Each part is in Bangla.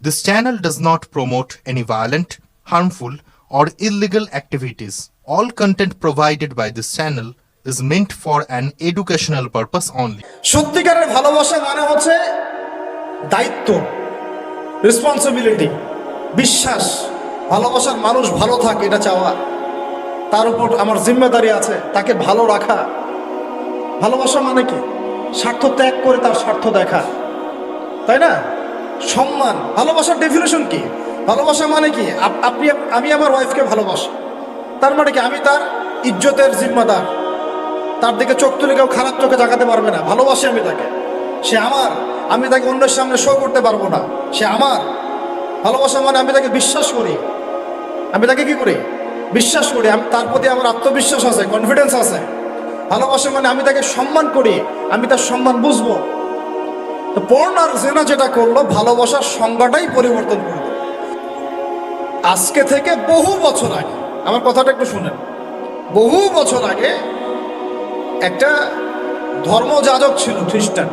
This channel does not promote any violent, harmful, or illegal activities. All content provided by this channel is meant for an educational purpose only. সত্যিকারের ভালোবাসা মানে হচ্ছে দায়িত্ব, রেসপন্সিবিলিটি, বিশ্বাস। ভালোবাসার মানুষ ভালো থাকে এটা চাওয়া, তার উপর আমার জিম্মেদারি আছে, তাকে ভালো রাখা। ভালোবাসা মানে কি? স্বার্থ ত্যাগ করে তার স্বার্থ দেখা, তাই না? সম্মান। ভালোবাসার ডেফিনেশন কি? ভালোবাসা মানে কি? আমি আমার ওয়াইফকে ভালোবাসি, তার মানে কি আমি তার ইজ্জতের জিম্মাদার, তার দিকে চোখ তুলে কেউ খারাপ চোখে তাকাতে পারবে না। ভালোবাসি আমি তাকে, সে আমার, আমি তাকে অন্যের সামনে শো করতে পারবো না, সে আমার। ভালোবাসা মানে আমি তাকে বিশ্বাস করি, আমি তাকে কি করি? বিশ্বাস করি, আমি তার প্রতি আমার আত্মবিশ্বাস আছে, কনফিডেন্স আছে। ভালোবাসা মানে আমি তাকে সম্মান করি, আমি তার সম্মান বুঝবো। তো পর্ন আর জেনা যেটা করলো, ভালোবাসার সংজ্ঞাটাই পরিবর্তন করলো। আজকে থেকে বহু বছর আগে, আমার কথাটা একটু শুনেন, বহু বছর আগে একটা ধর্মযাজক ছিল খ্রিস্টান।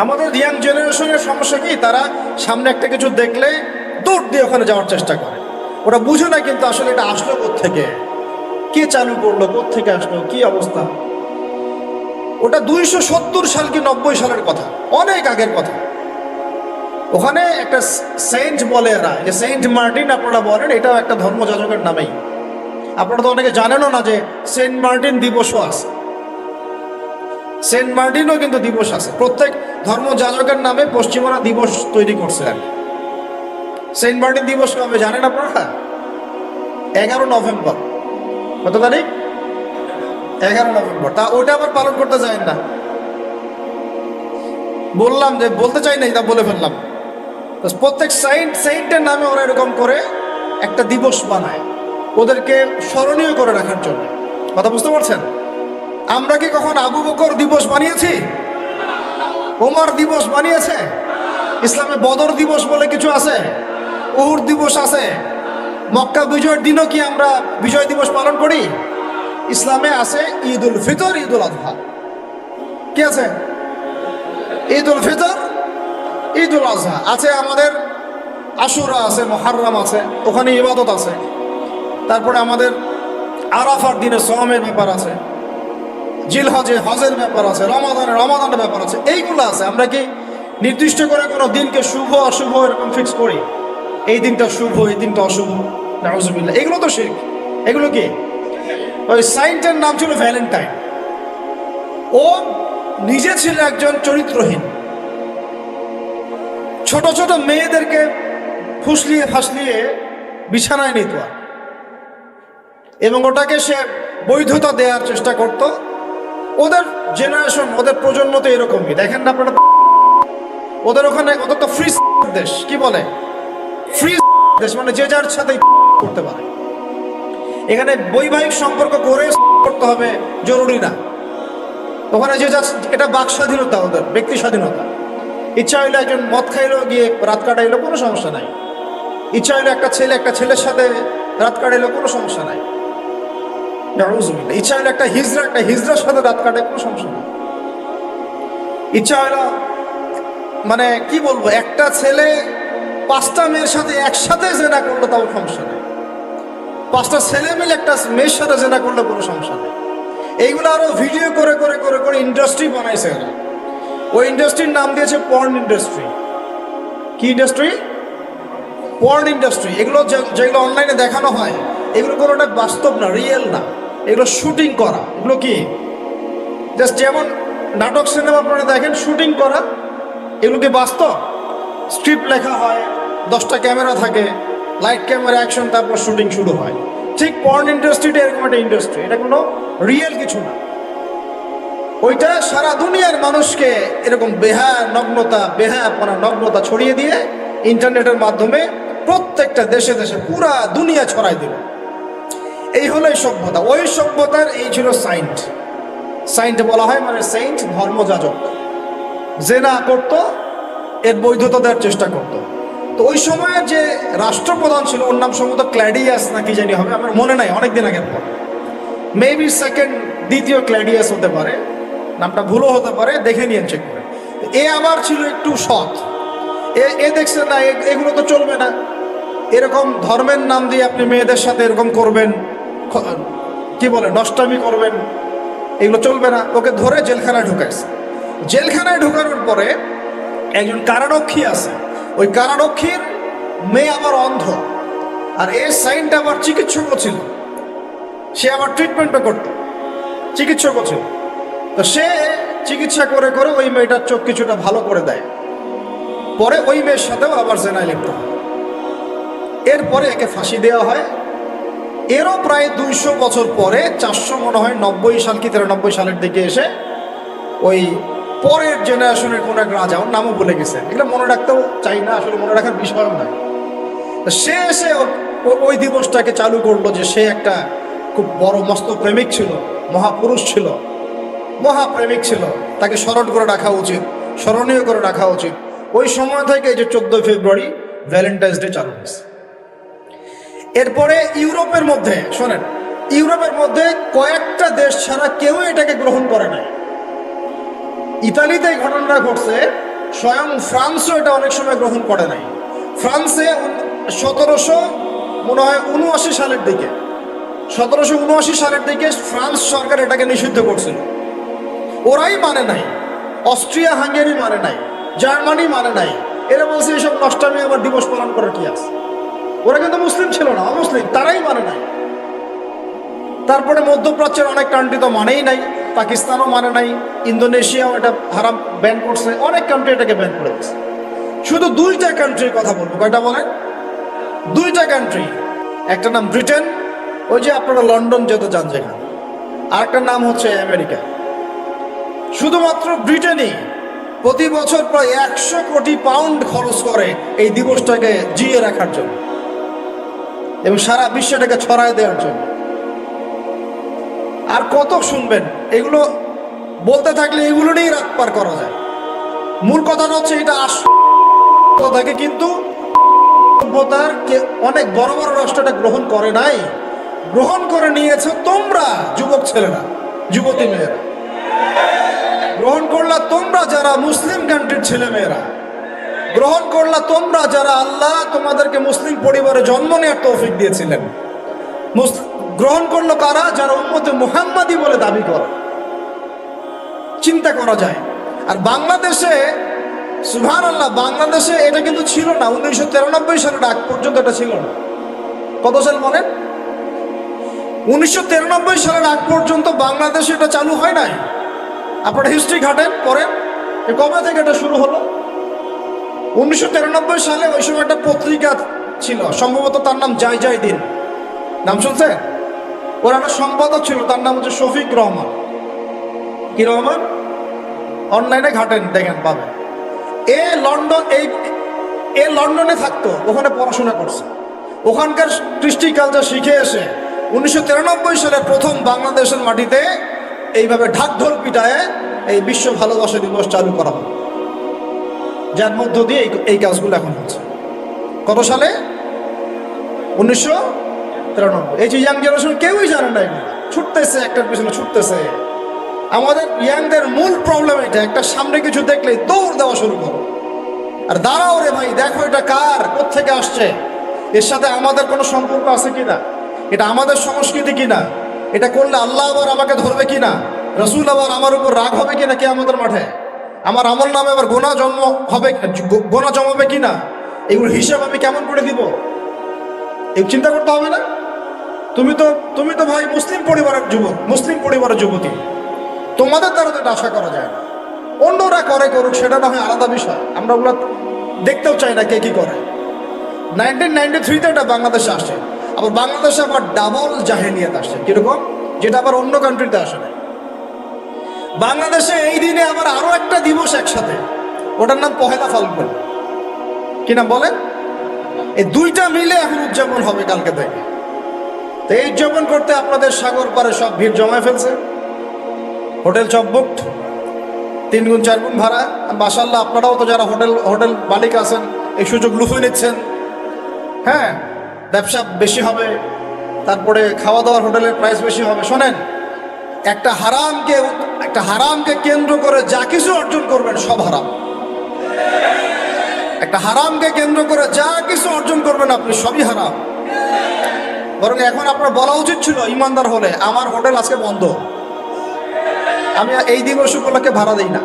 আমাদের ইয়াং জেনারেশনের সমস্যা কি? তারা সামনে একটা কিছু দেখলে দৌড় দিয়ে ওখানে যাওয়ার চেষ্টা করে। ওরা বুঝে না কিন্তু আসলে এটা আসলো কোত্থেকে, কে চালু করলো, কোত্থেকে আসলো, কি অবস্থা। ওটা 270 সাল কি 90 সালের কথা, অনেক আগের কথা। ওখানে একটা সেন্ট বলে এরা, যে সেন্ট মার্টিন আপনারা বলেন, এটাও একটা ধর্মযাজকের নামেই। আপনারা তো অনেকে জানেনও না যে সেন্ট মার্টিন দিবসও আছে। সেন্ট মার্টিনও কিন্তু দিবস আছে। প্রত্যেক ধর্মযাজকের নামে পশ্চিমারা দিবস তৈরি করছে আর কি। সেন্ট মার্টিন দিবস কবে জানেন আপনারা? 11 নভেম্বর। কত তারিখ? 11 নভেম্বর। তা ওইটা আবার পালন করতে যায় না। বললাম যে বলতে চাই নাই, তা বলে ফেললাম। প্রত্যেক সেইন্টের নামে ওরা এরকম করে একটা দিবস বানায়, ওদেরকে স্মরণীয় করে রাখার জন্য। কথা বুঝতে পারছেন? আমরা কি কখন আবু বকর দিবস বানিয়েছি? ওমর দিবস বানিয়েছে? ইসলামে বদর দিবস বলে কিছু আছে, উহুদ দিবস আছে। মক্কা বিজয়ের দিনও কি আমরা বিজয় দিবস পালন করি? ইসলামে আছে ঈদ উল ফিতর, ঈদ উল আজহা। কি আছে? ঈদ উল ফিতর, ঈদ উল আজহা আছে। আমাদের আশুরা আছে, মুহররম আছে, ওখানে ইবাদত আছে। তারপরে আমাদের আরাফার দিনে সওমের ব্যাপার আছে, জিলহজে হজের ব্যাপার আছে, রমাদানের ব্যাপার আছে। এইগুলো আছে। আমরা কি নির্দিষ্ট করে কোনো দিনকে শুভ অশুভ এরকম ফিক্স করি? এই দিনটা শুভ, এই দিনটা অশুভ? নাউজুবিল্লাহ। এগুলো তো শিরক। এগুলো কি? ওই সাইন্টের নাম ছিল ভ্যালেন্টাইন। ও নিজে ছিল একজন চরিত্রহীন, ছোট ছোট মেয়েদেরকে ফুসলিয়ে ফাসলিয়ে বিছানায় নিত এবং ওটাকে সে বৈধতা দেওয়ার চেষ্টা করত। ওদের জেনারেশন, ওদের প্রজন্ম তো এরকমই। দেখেন না আপনারা, ওদের ওখানে, ওদের তো ফ্রি দেশ। কি বলে? ফ্রি দেশ, মানে যে যার সাথে করতে পারে। এখানে বৈবাহিক সম্পর্ক করে করতে হবে জরুরি না। ওখানে যে যা, এটা বাক স্বাধীনতা, ওদের ব্যক্তি স্বাধীনতা। ইচ্ছা হইলে একজন মদ খাইলো, গিয়ে রাত কাটাইলো, কোনো সমস্যা নাই। ইচ্ছা হইলে একটা ছেলের সাথে রাত কাটাইলো, কোনো সমস্যা নাই। ইচ্ছা হইলে একটা হিজড়ার সাথে রাত কাটায়, কোনো সমস্যা নেই। ইচ্ছা হইলো, মানে কি বলবো, একটা ছেলে 5টা মেয়ের সাথে একসাথে জেনা করলো, তাও সমস্যা নেই। 5টা ছেলে মিলে একটা মেয়ের সাথে জেনা করলে কোনো সমস্যা নেই। এইগুলো আরো ভিডিও করে করে করে করে ইন্ডাস্ট্রি বানাইছে এরা। ওই ইন্ডাস্ট্রির নাম দিয়েছে পর্ন ইন্ডাস্ট্রি। কি ইন্ডাস্ট্রি? Porn industry. এগুলো যেগুলো অনলাইনে দেখানো হয়, এগুলো কোনোটা বাস্তব না, রিয়েল না। এগুলো শুটিং করা। এগুলো কি? জাস্ট যেমন নাটক সিনেমা আপনারা দেখেন শুটিং করা, এগুলো কি বাস্তব? স্ক্রিপ্ট লেখা হয়, 10টা ক্যামেরা থাকে, লাইট ক্যামেরা অ্যাকশন, তারপর শুটিং শুরু হয়। ঠিক পর্ন ইন্ডাস্ট্রিটা এরকম একটা ইন্ডাস্ট্রি। এটা কোনো রিয়েল কিছু না। ওইটা সারা দুনিয়ার মানুষকে এরকম নগ্নতা ছড়িয়ে দিয়ে ইন্টারনেটের মাধ্যমে প্রত্যেকটা দেশে দেশে পুরা দুনিয়া ছড়াই দিল। এই হলো এই সভ্যতা। ওই সভ্যতার এই ছিল সাইন্ট। সাইন্ট বলা হয় মানে সেন্ট, ধর্মযাজক। জেনা করত, এর বৈধতা দেওয়ার চেষ্টা করত। তো ওই সময়ের যে রাষ্ট্রপ্রধান ছিল, ওর নাম সম্ভবত ক্ল্যাডিয়াস না কি জানি হবে, আমার মনে নাই, অনেকদিন আগের পর। মেবি দ্বিতীয় ক্ল্যাডিয়াস হতে পারে, নামটা ভুলও হতে পারে, দেখে নিয়ে চেক করে। এ আবার ছিল একটু সৎ। এ দেখছেন না, এগুলো তো চলবে না। এরকম ধর্মের নাম দিয়ে আপনি মেয়েদের সাথে এরকম করবেন, কি বলে, নষ্টামি করবেন, এগুলো চলবে না। ওকে ধরে জেলখানায় ঢুকাইছে। জেলখানায় ঢুকানোর পরে একজন কারারক্ষী আছে, ওই কারারক্ষীর মেয়ে আবার অন্ধ, আর এর সাইনটা আবার চিকিৎসকও ছিল, সে আবার ট্রিটমেন্টও করত, চিকিৎসকও ছিল। তো সে চিকিৎসা করে করে ওই মেয়েটার চোখ কিছুটা ভালো করে দেয়। পরে ওই মেয়ের সাথেও আবার জেনায় লিপ্ত হয়। এরপরে একে ফাঁসি দেওয়া হয়। এরও প্রায় 200 বছর পরে, 400 মনে হয় 90 সাল কি 93 সালের দিকে এসে ওই পরের জেনারেশনের কোন এক রাজা, ওর নামও ভুলে গেছে, এগুলো মনে রাখতেও চাই না, আসলে মনে রাখার বিষয় নয়। সে এসে ওই দিবসটাকে চালু করলো যে সে একটা খুব বড় মস্ত প্রেমিক ছিল, মহাপুরুষ ছিল, মহাপ্রেমিক ছিল, তাকে স্মরণ করে রাখা উচিত, স্মরণীয় করে রাখা উচিত। ওই সময় থেকে এই যে 14 ফেব্রুয়ারি ভ্যালেন্টাইন্স ডে চালু হয়েছে। এরপরে ইউরোপের মধ্যে, শোনেন, ইউরোপের মধ্যে কয়েকটা দেশ ছাড়া কেউ এটাকে গ্রহণ করে নাই। ইতালিতে এই ঘটনাটা ঘটছে, স্বয়ং ফ্রান্সও এটা অনেক সময় গ্রহণ করে নাই। ফ্রান্সে 1779 সালের দিকে, 1779 সালের দিকে ফ্রান্স সরকার এটাকে নিষিদ্ধ করছিল। ওরাই মানে নাই, অস্ট্রিয়া হাঙ্গেরি মানে নাই, জার্মানি মানে নাই। এরা বলছে এইসব নষ্টামি আবার দিবস পালন করার কি আছে। ওরা কিন্তু মুসলিম ছিল না, অমুসলিম, তারাই মানে নাই। তারপরে মধ্যপ্রাচ্যের অনেক কান্ট্রি তো মানেই নাই, পাকিস্তানও মানে নাই, ইন্দোনেশিয়াও এটা হারাম ব্যান করছে, অনেক কান্ট্রি এটাকে ব্যান করে দিচ্ছে। শুধু 2টা কান্ট্রির কথা বলবো। কয়টা বলেন? 2টা কান্ট্রি। একটা নাম ব্রিটেন, ওই যে আপনারা লন্ডন যেতে যান যেখানে, আর একটা নাম হচ্ছে আমেরিকা। শুধুমাত্র ব্রিটেনই প্রতি বছর প্রায় 100 কোটি পাউন্ড খরচ করে এই দিবসটাকে জিয়ে রাখার জন্য এবং সারা বিশ্বটাকে ছড়ায় দেওয়ার জন্য। আর কত শুনবেন, এগুলো বলতে থাকলে এগুলো নিয়েই রাত পার করা যায়। মূল কথাটা হচ্ছে এটা থাকে, কিন্তু সভ্যতার অনেক বড় বড় রাষ্ট্রটা গ্রহণ করে নাই, গ্রহণ করে নিয়েছে তোমরা যুবক ছেলেরা, যুবতী মেয়েরা গ্রহণ করলা, তোমরা যারা মুসলিম কান্ট্রির ছেলে মেয়েরা গ্রহণ করলা, তোমরা যারা আল্লাহ তোমাদেরকে মুসলিম পরিবারে জন্ম নেওয়ার তৌফিক দিয়েছিলেন। গ্রহণ করলো কারা? যারা উম্মতে মুহাম্মাদি বলে দাবি করে। চিন্তা করা যায়। আর বাংলাদেশে, সুবহানাল্লাহ, বাংলাদেশে এটা কিন্তু ছিল না। 1993 সালের আগ পর্যন্ত এটা ছিল না। কত সাল বলেন? 1993 সালের আগ পর্যন্ত বাংলাদেশে এটা চালু হয় নাই। আপনারা হিস্ট্রি ঘাটেন, পড়েন, কবে থেকে এটা শুরু হলো। 1993 সালে ওই সময় একটা পত্রিকা ছিল, সম্ভবত তার নাম জয় জয় দিন, নাম শুনছেন? ওর একটা সম্পাদক ছিল, তার নাম হচ্ছে শফিক রহমান। কি রহমান? অনলাইনে ঘাটেন, দেখেন পাবেন। লন্ডনে থাকতো, ওখানে পড়াশোনা করছে, ওখানকার কৃষ্টি কালচার শিখে এসে 1993 সালে প্রথম বাংলাদেশের মাটিতে এইভাবে ঢাকঢোল পিটায় এই বিশ্ব ভালোবাসা দিবস চালু করা হয়, যার মধ্য দিয়ে এই কাজগুলো এখন হচ্ছে। কত সালে? 1993। এই যে ইয়াং জেনারেশন কেউই জানে না, এগুলো ছুটতেছে, একটার পিছনে ছুটতেছে। আমাদের ইয়াংদের মূল প্রবলেম এটা, একটা সামনে কিছু দেখলেই দৌড় দেওয়া শুরু করো, আর দাঁড়াও রে ভাই, দেখো এটা কার, কোত্থেকে আসছে, এর সাথে আমাদের কোনো সম্পর্ক আছে কিনা, এটা আমাদের সংস্কৃতি কিনা, এটা করলে আল্লাহ আবার আমাকে ধরবে কিনা, রসুল আবার আমার উপর রাগ হবে কিনা কিয়ামতের মাঠে, আমার আমল নামে আবার গোনা জমাবে কিনা, এগুলোর হিসাব আমি কেমন করে দিব, এই চিন্তা করতে হবে না? তুমি তো ভাই মুসলিম পরিবারের যুবক, মুসলিম পরিবারের যুবতী, তোমাদের দ্বারা তো এটা আশা করা যায় না। অন্যরা করে করুক, সেটা না হয় আলাদা বিষয়, আমরা ওগুলো দেখতেও চাই না কে কি করে। 1993-তে এটা বাংলাদেশে আসে, আবার বাংলাদেশে আবার ডাবল জাহেলিয়াত আসছে। কিরকম? যেটা আবার অন্য কান্ট্রিতে আসে না। বাংলাদেশে এই দিনে আবার আরো একটা দিবস একসাথে, ওটার নাম পহেলা ফাল্গুন। কি নাম বলেন? এই 2টা মিলে এখন উদযাপন হবে কালকে থেকে। তো এই উদযাপন করতে আপনাদের সাগর পারে সব ভিড় জমায় ফেলছে, হোটেল সব বুকড, 3 গুণ 4 গুণ ভাড়া। মাশাআল্লাহ, আপনারাও তো যারা হোটেল মালিক আছেন এই সুযোগ লুফে নিচ্ছেন। হ্যাঁ, ব্যবসা বেশি হবে, তারপরে খাওয়া দাওয়ার হোটেলের প্রাইস বেশি হবে। শোনেন, একটা হারামকে কেন্দ্র করে যা কিছু অর্জন করবেন সব হারাম। একটা হারামকে কেন্দ্র করে যা কিছু অর্জন করবেন আপনি সবই হারাম। বরং এখন আপনার বলা উচিত ছিল ইমানদার হলে, আমার হোটেল আজকে বন্ধ, আমি এই দিবস উপলক্ষে ভাড়া দিই না।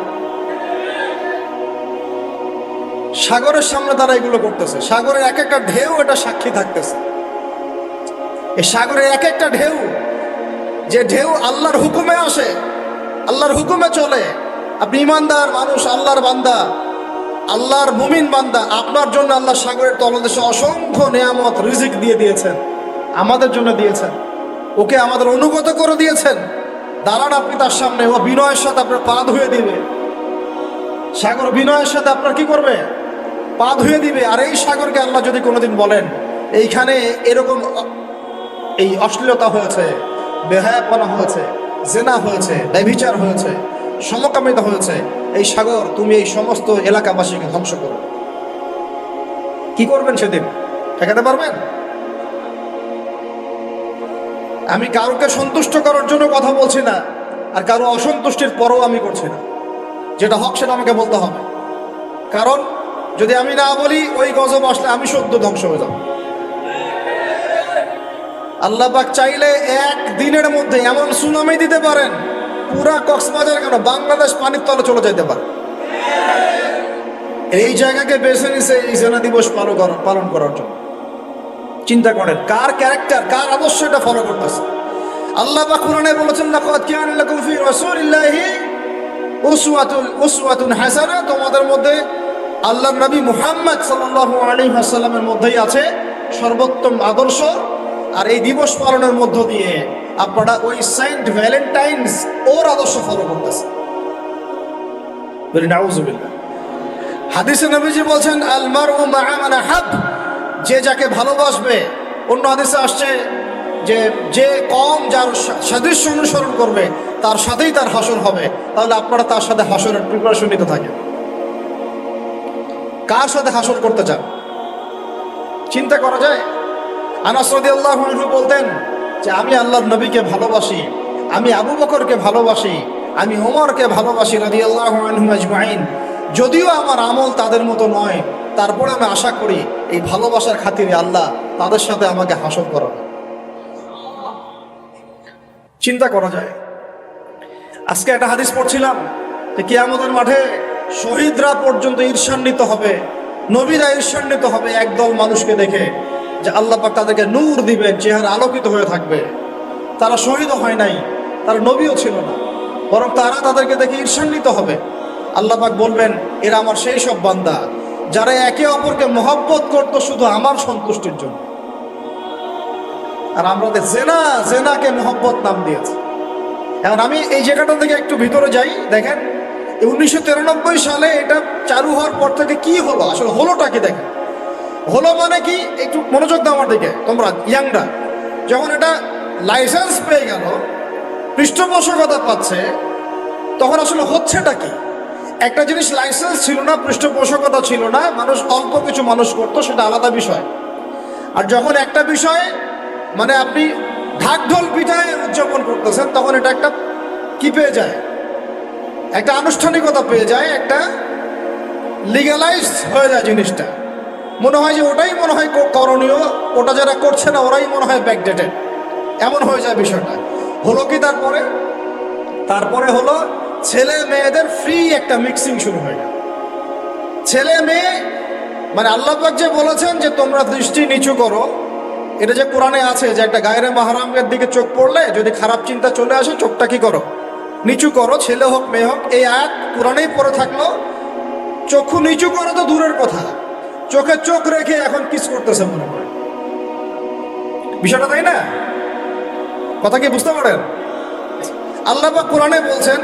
সাগরের সামনে তারা এগুলো করতেছে, সাগরের এক একটা ঢেউ এটা সাক্ষী থাকতেছে। এই সাগরের এক একটা ঢেউ, যে ঢেউ আল্লাহর হুকুমে আসে, আল্লাহর হুকুমে চলে। আপনি ইমানদার মানুষ, আল্লাহর বান্দা, আল্লাহর মুমিন বান্দা, আপনার জন্য আল্লাহ সাগরের তলদেশে অসংখ্য নেয়ামত রিজিক দিয়ে দিয়েছেন, আমাদের জন্য দিয়েছেন, ওকে আমাদের অনুগত করে দিয়েছেন। দাঁড়ান আপনি তার সামনে, ও বিনয়ের সাথে আপনার পা ধুয়ে দিবে। সাগর বিনয়ের সাথে আপনার কি করবে? পা ধুয়ে দিবে। আর এই সাগরকে আল্লাহ যদি কোনোদিন বলেন এইখানে এরকম এই অশ্লীলতা হয়েছে, বেহায়াপনা হয়েছে, জেনা হয়েছে, ব্যভিচার হয়েছে, সমকামিতা হয়েছে, এই সাগর তুমি এই সমস্ত এলাকাবাসীকে ধ্বংস করো, কি করবেন সেদিন? ঠেকাতে পারবেন? আমি কারোকে সন্তুষ্ট করার জন্য কথা বলছি না, আর কারো অসন্তুষ্টির পরও আমি করছি না। যেটা হক সেটা আমাকে বলতে হবে, কারণ যদি আমি না বলি ওই গজব আসলে আমি সদ্য ধ্বংস হয়ে যাব। আল্লাহ পাক চাইলে এক দিনের মধ্যে এমন সুনামি দিতে পারেন, পুরা কক্সবাজার কেন বাংলাদেশ পানির তলে চলে যেতে পারে। এই জায়গাকে বেছে নিছে এই জেনা দিবস পালন করার জন্য। চিন্তা করেন কার ক্যারেক্টার, কার আদর্শ এটা ফলো করতেছে। আল্লাহ পাক কোরআনে বলেছেন, লাকাদ কানা লাকুম ফি রাসূলিল্লাহি উসওয়াতুন হাসানাহ, তোমাদের মধ্যে আল্লাহর নবী মুহাম্মদ সাল্লাল্লাহু আলাইহি ওয়াসাল্লামের মধ্যেই আছে সর্বোত্তম আদর্শ। আর এই দিবস পালনের মধ্য দিয়ে আপনারা ওই সেন্ট ভ্যালেন্টাইন্স ওর আদর্শ ফলো করতেছে। বলি নাউজুবিল্লাহ। হাদিসে নবীজি বলছেন, আল মারউ মা'a মান আহাব, যে যাকে ভালোবাসবে। অন্য হাদিসে আসছে যে যে কম যার সাদৃশ্য অনুসরণ করবে তার সাথেই তার হাসর হবে। তাহলে আপনারা তার সাথে হাসরের প্রিপারেশন নিতে থাকেন। কার সাথে হাসর করতে চান? চিন্তা করা যায়। আনাস রাদিয়াল্লাহু আনহু বলতেন যে আমি আল্লাহর নবীকে ভালোবাসি, আমি আবু বকরকে ভালোবাসি, আমি ওমরকে ভালোবাসি রাদিয়াল্লাহু আনহুম আজমাইন। যদিও আমার আমল তাদের মতো নয়, তারপরে আমি আশা করি এই ভালোবাসার খাতিরে আল্লাহ তাদের সাথে আমাকে হাসর করাবে। চিন্তা করা যায়। আজকে একটা হাদিস পড়ছিলাম যে কিয়ামতের মাঠে শহীদরা পর্যন্ত ঈর্ষান্বিত হবে, নবীরা ঈর্ষান্বিত হবে একদল মানুষকে দেখে, যে আল্লাহ পাক তাদেরকে নূর দিবেন, চেহারা আলোকিত হয়ে থাকবে। তারা শহীদও হয় নাই, তারা নবীও ছিল না, বরং তারা তাদেরকে দেখে ঈর্ষান্বিত হবে। আল্লাহ পাক বলবেন, এরা আমার সেই সব বান্দা যারা একে অপরকে মহব্বত করতো শুধু আমার সন্তুষ্টির জন্য। আর আমরা জেনাকে মহব্বত নাম দিয়েছি। এখন আমি এই জায়গাটা থেকে একটু ভিতরে যাই। দেখেন 1993 সালে এটা চালু হওয়ার পর থেকে কি হলো, আসলে হলোটা কি দেখেন। হলো মানে কি, একটু মনোযোগ দাও আমার দিকে তোমরা ইয়াংরা। যখন এটা লাইসেন্স পেয়ে গেল, পৃষ্ঠপোষকতা পাচ্ছে, তখন আসলে হচ্ছেটা কি? একটা জিনিস লাইসেন্স ছিল না, পৃষ্ঠপোষকতা ছিল না, মানুষ অল্প কিছু মানুষ করতো, সেটা আলাদা বিষয়। আর যখন একটা বিষয় মানে আপনি ঢাকঢোল পিটায় উদযাপন করতেছেন, তখন এটা একটা কি পেয়ে যায়, একটা আনুষ্ঠানিকতা পেয়ে যায়, একটা লিগালাইজ হয়ে যায় জিনিসটা। মনে হয় যে ওটাই মনে হয় করণীয়, ওটা যারা করছে না ওরাই মনে হয় ব্যাকডেটেড, এমন হয়ে যায় বিষয়টা। হলো কি তারপরে হলো ছেলে মেয়েদের ফ্রি একটা মিক্সিং শুরু হয়ে গেল। ছেলে মেয়ে মানে আল্লাহ পাক যে বলেছেন যে তোমরা দৃষ্টি নিচু করো, এটা যে কোরআনে আছে যে একটা গায়রে মাহরামের দিকে চোখ পড়লে যদি খারাপ চিন্তা চলে আসে চোখটা কি করো, নিচু করো, ছেলে হোক মেয়ে হোক। এই আয়াত কোরআনেই পড়ে থাকলো। চক্ষু নিচু করো তো দূরের কথা, চোখে চোখ রেখে এখন কিস করতেছে মনে হয় বিষয়টা, তাই না? কথা কি বুঝতে পারেন? আল্লাহ পাক কোরআনে বলছেন,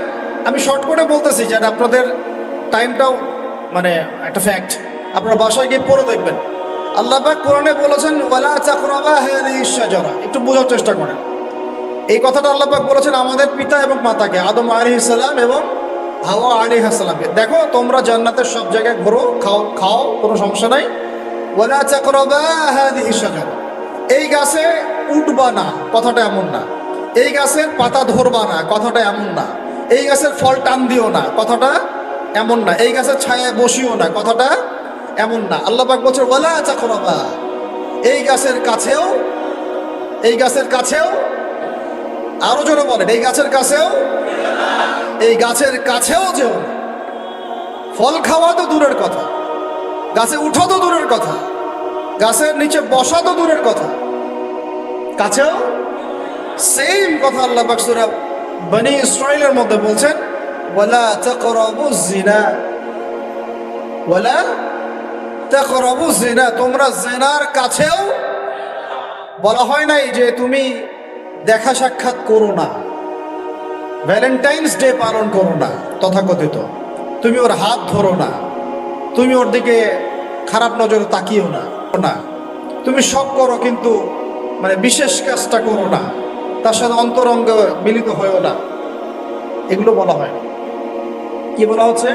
আমি শর্ট করে বলতেছি যেন আপনাদের টাইমটাও মানে একটা ফ্যাক্ট, আপনারা বাসায় গিয়ে পড়ে দেখবেন। আল্লাহ পাক কোরআনে বলেছেন, ওয়ালা তাকরাবা হাযিহিশ শাজারা। একটু বোঝার চেষ্টা করেন। এই কথাটা আল্লাহ পাক বলেছেন আমাদের পিতা এবং মাতাকে, আদম আলাইহিস সালাম এবং হাওয়া আলাইহিস সালামকে। দেখো তোমরা জান্নাতের সব জায়গায় ঘোরো, খাও, কোনো সমস্যা নাই। ওয়ালা তাকরাবা হাযিহিশ শাজারা, এই গাছে উঠবা না, কথাটা এমন না। এই গাছের পাতা ধরবা না, কথাটা এমন না। এই গাছের ফল টান দিও না, কথাটা এমন না। এই গাছের ছায়ায় বসিও না, কথাটা এমন না। আল্লাহ পাক বলছে ওয়ালা তাকরাবা, এই গাছের কাছেও, এই গাছের কাছেও, আরো জোরে বলেন, এই গাছের কাছেও, এই গাছের কাছেও যেও না। ফল খাওয়া তো দূরের কথা, গাছে উঠা তো দূরের কথা, গাছের নিচে বসা তো দূরের কথা, কাছেও সেম কথা আল্লাহ পাক সূরা বনী ইসরাঈলের মধ্যে বলছেন ওয়ালা তাকরাবুজ জিনা, ওয়ালা তাকরাবুজ জিনা, তোমরা জিনার কাছেও। বলা হয় নাই যে তুমি দেখা সাক্ষাৎ করো না, ভ্যালেন্টাইন্স ডে পালন করো না তথাকথিত, তুমি ওর হাত ধরো না, তুমি ওর দিকে খারাপ নজরে তাকিও না, না তুমি সব করো কিন্তু মানে বিশেষ কাজটা করো না, তার সাথে অন্তরঙ্গ মিলিত হয়েও না, এগুলো বলা হয়। কি বলা হচ্ছে?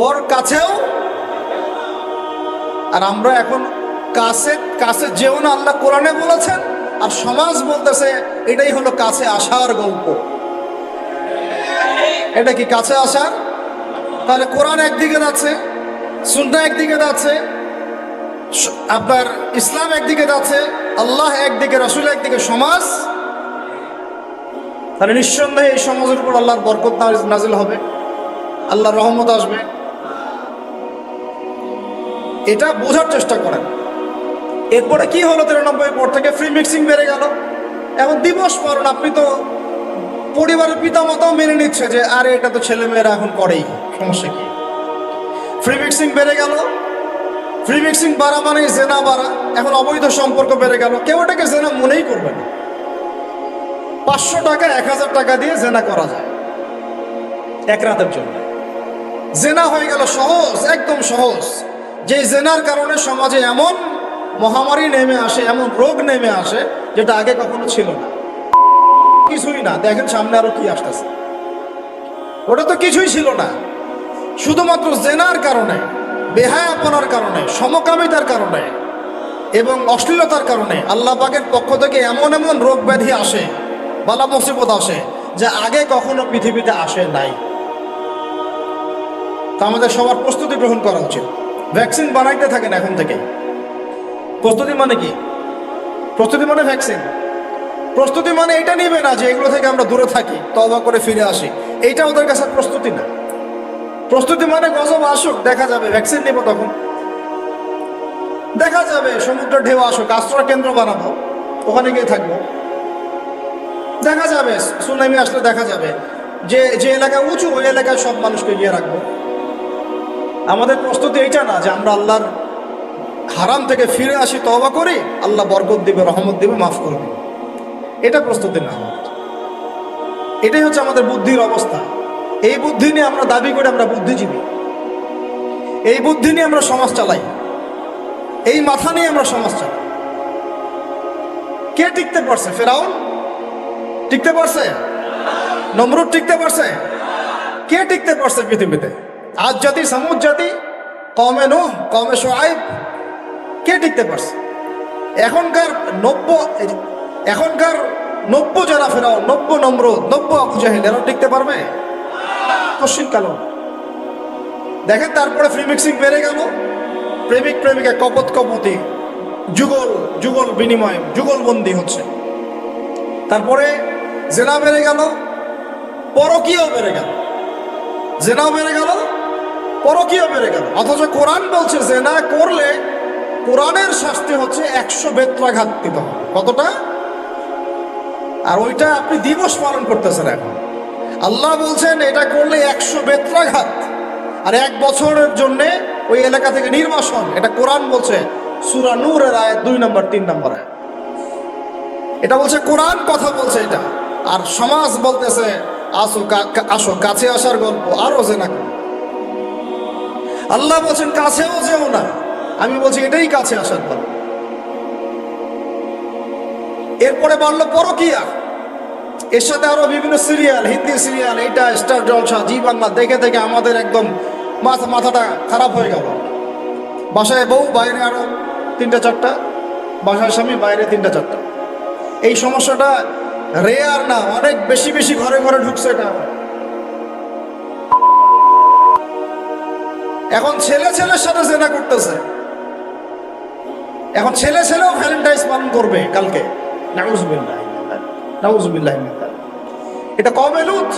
ওর কাছেও। আর আমরা এখন কাছে কাছে যেও না আল্লাহ কোরআনে বলেছেন, আর সমাজ বলতেছে এটাই হলো কাছে আসার গল্প। এটা কি কাছে আসার? তাহলে কোরআন একদিকে যাচ্ছে, সুন্নাহ একদিকে যাচ্ছে, আপনার ইসলাম একদিকে যাচ্ছে, আল্লাহ একদিকে, রাসূল একদিকে, সমাজ। তাহলে নিঃসন্দেহে এই সমাজের উপর আল্লাহর বরকত নাজিল হবে, আল্লাহর রহমত আসবে। এটা বোঝার চেষ্টা করেন। এরপরে কি হলো? 93 পর থেকে ফ্রি মিক্সিং বেড়ে গেল। এখন দিবস পালন, আপনি তো পরিবারের পিতামাতাও মেনে নিচ্ছে যে আরে এটা তো ছেলে মেয়েরা এখন করেই, সমস্যা কি? ফ্রি মিক্সিং বেড়ে গেল। ফ্রি মিক্সিং বাড়া মানে জেনা বাড়া। এখন অবৈধ সম্পর্ক বেড়ে গেল, কেউ এটাকে জেনা মনেই করবে না। 500 টাকা 1000 টাকা দিয়ে জেনা করা যায় এক রাতের জন্য। জেনা হয়ে গেল সহজ, একদম সহজ। যে জেনার কারণে সমাজে এমন মহামারী নেমে আসে, এমন রোগ নেমে আসে যেটা আগে কখনো ছিল না। কিছুই না, দেখেন সামনে আরো কি আসতেছে। ওটা তো কিছুই ছিল না, শুধুমাত্র জেনার কারণে, বেহায়াপনার কারণে, সমকামিতার কারণে এবং অশ্লীলতার কারণে আল্লাহ পাকের পক্ষ থেকে এমন এমন রোগ ব্যাধি আসে, বালা মুসিবত আসে, যা আগে কখনো পৃথিবীতে আসে নাই। তা আমাদের সবার প্রস্তুতি গ্রহণ করা উচিত। ভ্যাকসিন বানাইতে থাকেন এখন থেকে। প্রস্তুতি মানে কি? প্রস্তুতি মানে ভ্যাকসিন। প্রস্তুতি মানে এটা নিবে না যে এগুলো থেকে আমরা দূরে থাকি, তওবা করে ফিরে আসি, এইটা ওদের কাছে প্রস্তুতি না। প্রস্তুতি মানে গজব আসুক, দেখা যাবে, ভ্যাকসিন নিব তখন দেখা যাবে। সমুদ্রের ঢেউ আসুক, আশ্রয় কেন্দ্র বানাবো, ওখানে গিয়ে থাকবো, দেখা যাবে। সুনামি আসলে দেখা যাবে যে যে এলাকা উঁচু, ওই এলাকায় সব মানুষকে গিয়ে রাখবো। আমাদের প্রস্তুতি এইটা না যে আমরা আল্লাহর হারাম থেকে ফিরে আসি, তওবা করি, আল্লাহ বরকত দিবে, রহমত দিবে, মাফ করবে। এটা প্রস্তুতি না। এটাই হচ্ছে আমাদের বুদ্ধির অবস্থা। এই বুদ্ধি নিয়ে আমরা দাবি করি আমরা বুদ্ধিজীবী, এই বুদ্ধি নিয়ে আমরা সমাজ চালাই, এই মাথা নিয়ে আমরা সমাজ চালাই। কে টিকতে পারছে? ফেরাউন টিকতে পারছে? নমরুদ টিকতে পারছে? কে টিকতে পারছে পৃথিবীতে? আজ জাতি, সামুদ জাতি, কওমে নূহ, কওমে শুআয়ব, কে টিকতে পারছে? এখনকার নব্য যারা ফেরাউন, নব্য নমরুদ, নব্য আবু জাহেল, এরা টিকতে পারবে? কশিন কালো। দেখেন তারপরে ফ্রি মিক্সিং বেড়ে গেল, প্রেমিক প্রেমিকা কপত কপতি, যুগল বিনিময়, যুগলবন্দি হচ্ছে। তারপরে জেনা বেড়ে গেল, পরকীয়াও বেড়ে গেল। জেনাও বেড়ে গেল, পরকীয়াও বেড়ে গেল। অথচ কোরআন বলছে জেনা করলে কোরআনের শাস্তি হচ্ছে 100 বেত্রাঘাত দিতে হবে। কতটা? আর ওইটা আপনি দিবস পালন করতেছেন এখন। আল্লাহ বলছেন এটা করলে 100 বেত্রাঘাত, আর 1 বছরের জন্য ওই এলাকা থেকে নির্বাসন। এটা কোরআন বলছে, সূরা নূরের আয়াত 2 নম্বর 3 নম্বর আয়াত। এটা বলছে কোরআন, কথা বলছে এটা। আর সমাজ বলতেছে আসো কাছে আসার গল্প, আরো জেনা করো। আল্লাহ বলছেন কাছেও যেও না, আমি বলছি এটাই কাছে আসার গল্প। এরপরে বাড়লো পরকীয়া, এর সাথে আরো বিভিন্ন সিরিয়াল, হিন্দি সিরিয়াল, এইটা স্টার জলসা, জি বাংলা দেখে দেখে আমাদের একদম মাথাটা খারাপ হয়ে গেল। বাসায় বউ, বাইরে আরো 3টা 4টা, বাসায় স্বামী, বাইরে 3টা 4টা। এই সমস্যাটা রেয়ার না, অনেক বেশি বেশি ঘরে ঘরে ঢুকছে। এটা এখন ছেলে ছেলের সাথে জেনা করতেছে, এখন ছেলে ছেলেও ভ্যালেন্টাইন্স পালন করবে কালকে। নাউজুবিল্লাহ, নাউজুবিল্লাহ। এটা কওমে লূত,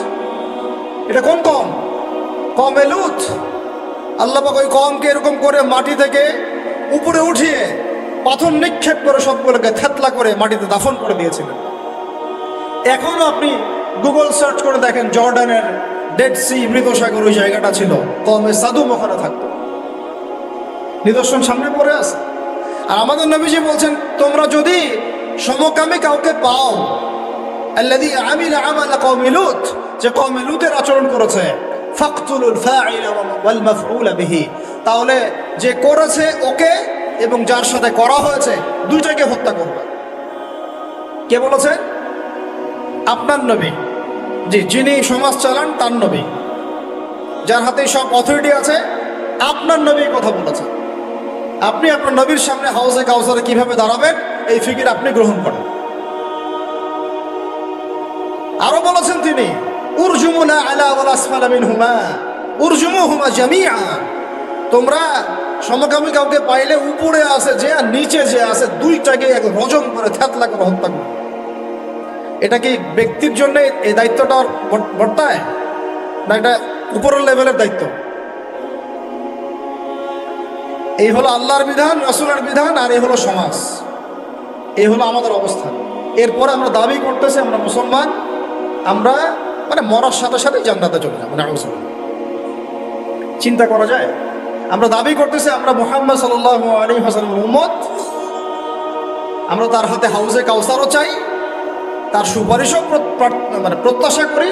এটা কোন কওম? কওমে লূত। আল্লাহ পাক ওই কওমকে এরকম করে মাটি থেকে উপরে উঠিয়ে পাথর নিক্ষেপ করে সবগুলোকে থেতলা করে মাটিতে দাফন করে দিয়েছিলেন। এখনো আপনি গুগল সার্চ করে দেখেন, জর্ডানের ডেড সি, মৃত সাগর, ওই জায়গাটা ছিল, কওমে সাদুম ওখানে থাকতো। নিদর্শন সামনে পড়ে আছে। আর আমাদের নবীজি বলছেন, তোমরা যদি সমকামী কাউকে পাও, আল্লাযী আমিলা আমালা কওমি লূত, যে কওমে লূতের আচরণ করেছে, ফাকতুলুল ফাইলা ওয়াল মাফউলা বিহি, তাহলে যে করেছে ওকে এবং যার সাথে করা হয়েছে দুইটাকে হত্যা করবে। কে বলেছে? আপনার নবী, জি, যিনি সমাজ চালান তার নবী, যার হাতে সব অথরিটি আছে, আপনার নবী কথা বলেছে। আপনি আপনার নবীর সামনে হাউজে কাউসারে কিভাবে দাঁড়াবেন এই ফিকির আপনি গ্রহণ করেন। আরো বলেছেন তিনি, উরজুমুনা আলা ওয়াল আসফালা মিনহুমা উরজুমুহুমা জামিআ, তোমরা সমকামী কাউকে পাইলে উপরে আছে যে আর নিচে যে আছে দুইটাকে এক রজম করে থেতলা করে হত্যা করো। এটা কি ব্যক্তির জন্য এই দায়িত্বটা বর্তায়, না এটা উপরের লেভেলের দায়িত্ব? এই হলো আল্লাহর বিধান, রাসূলের বিধান, আর এই হলো সমাজ, এই হলো আমাদের অবস্থান। এরপরে আমরা দাবি করতেছি আমরা মুসলমান, আমরা মানে মরার সাথে সাথে জান্নাতে চলে যাবো। চিন্তা করা যায়? আমরা দাবি করতেছি আমরা মুহাম্মদ সাল্লাল্লাহু আলাইহি ওয়াসাল্লামের উম্মত, আমরা তার হাতে হাউজে কাউসারও চাই, তার সুপারিশও মানে প্রত্যাশা করি,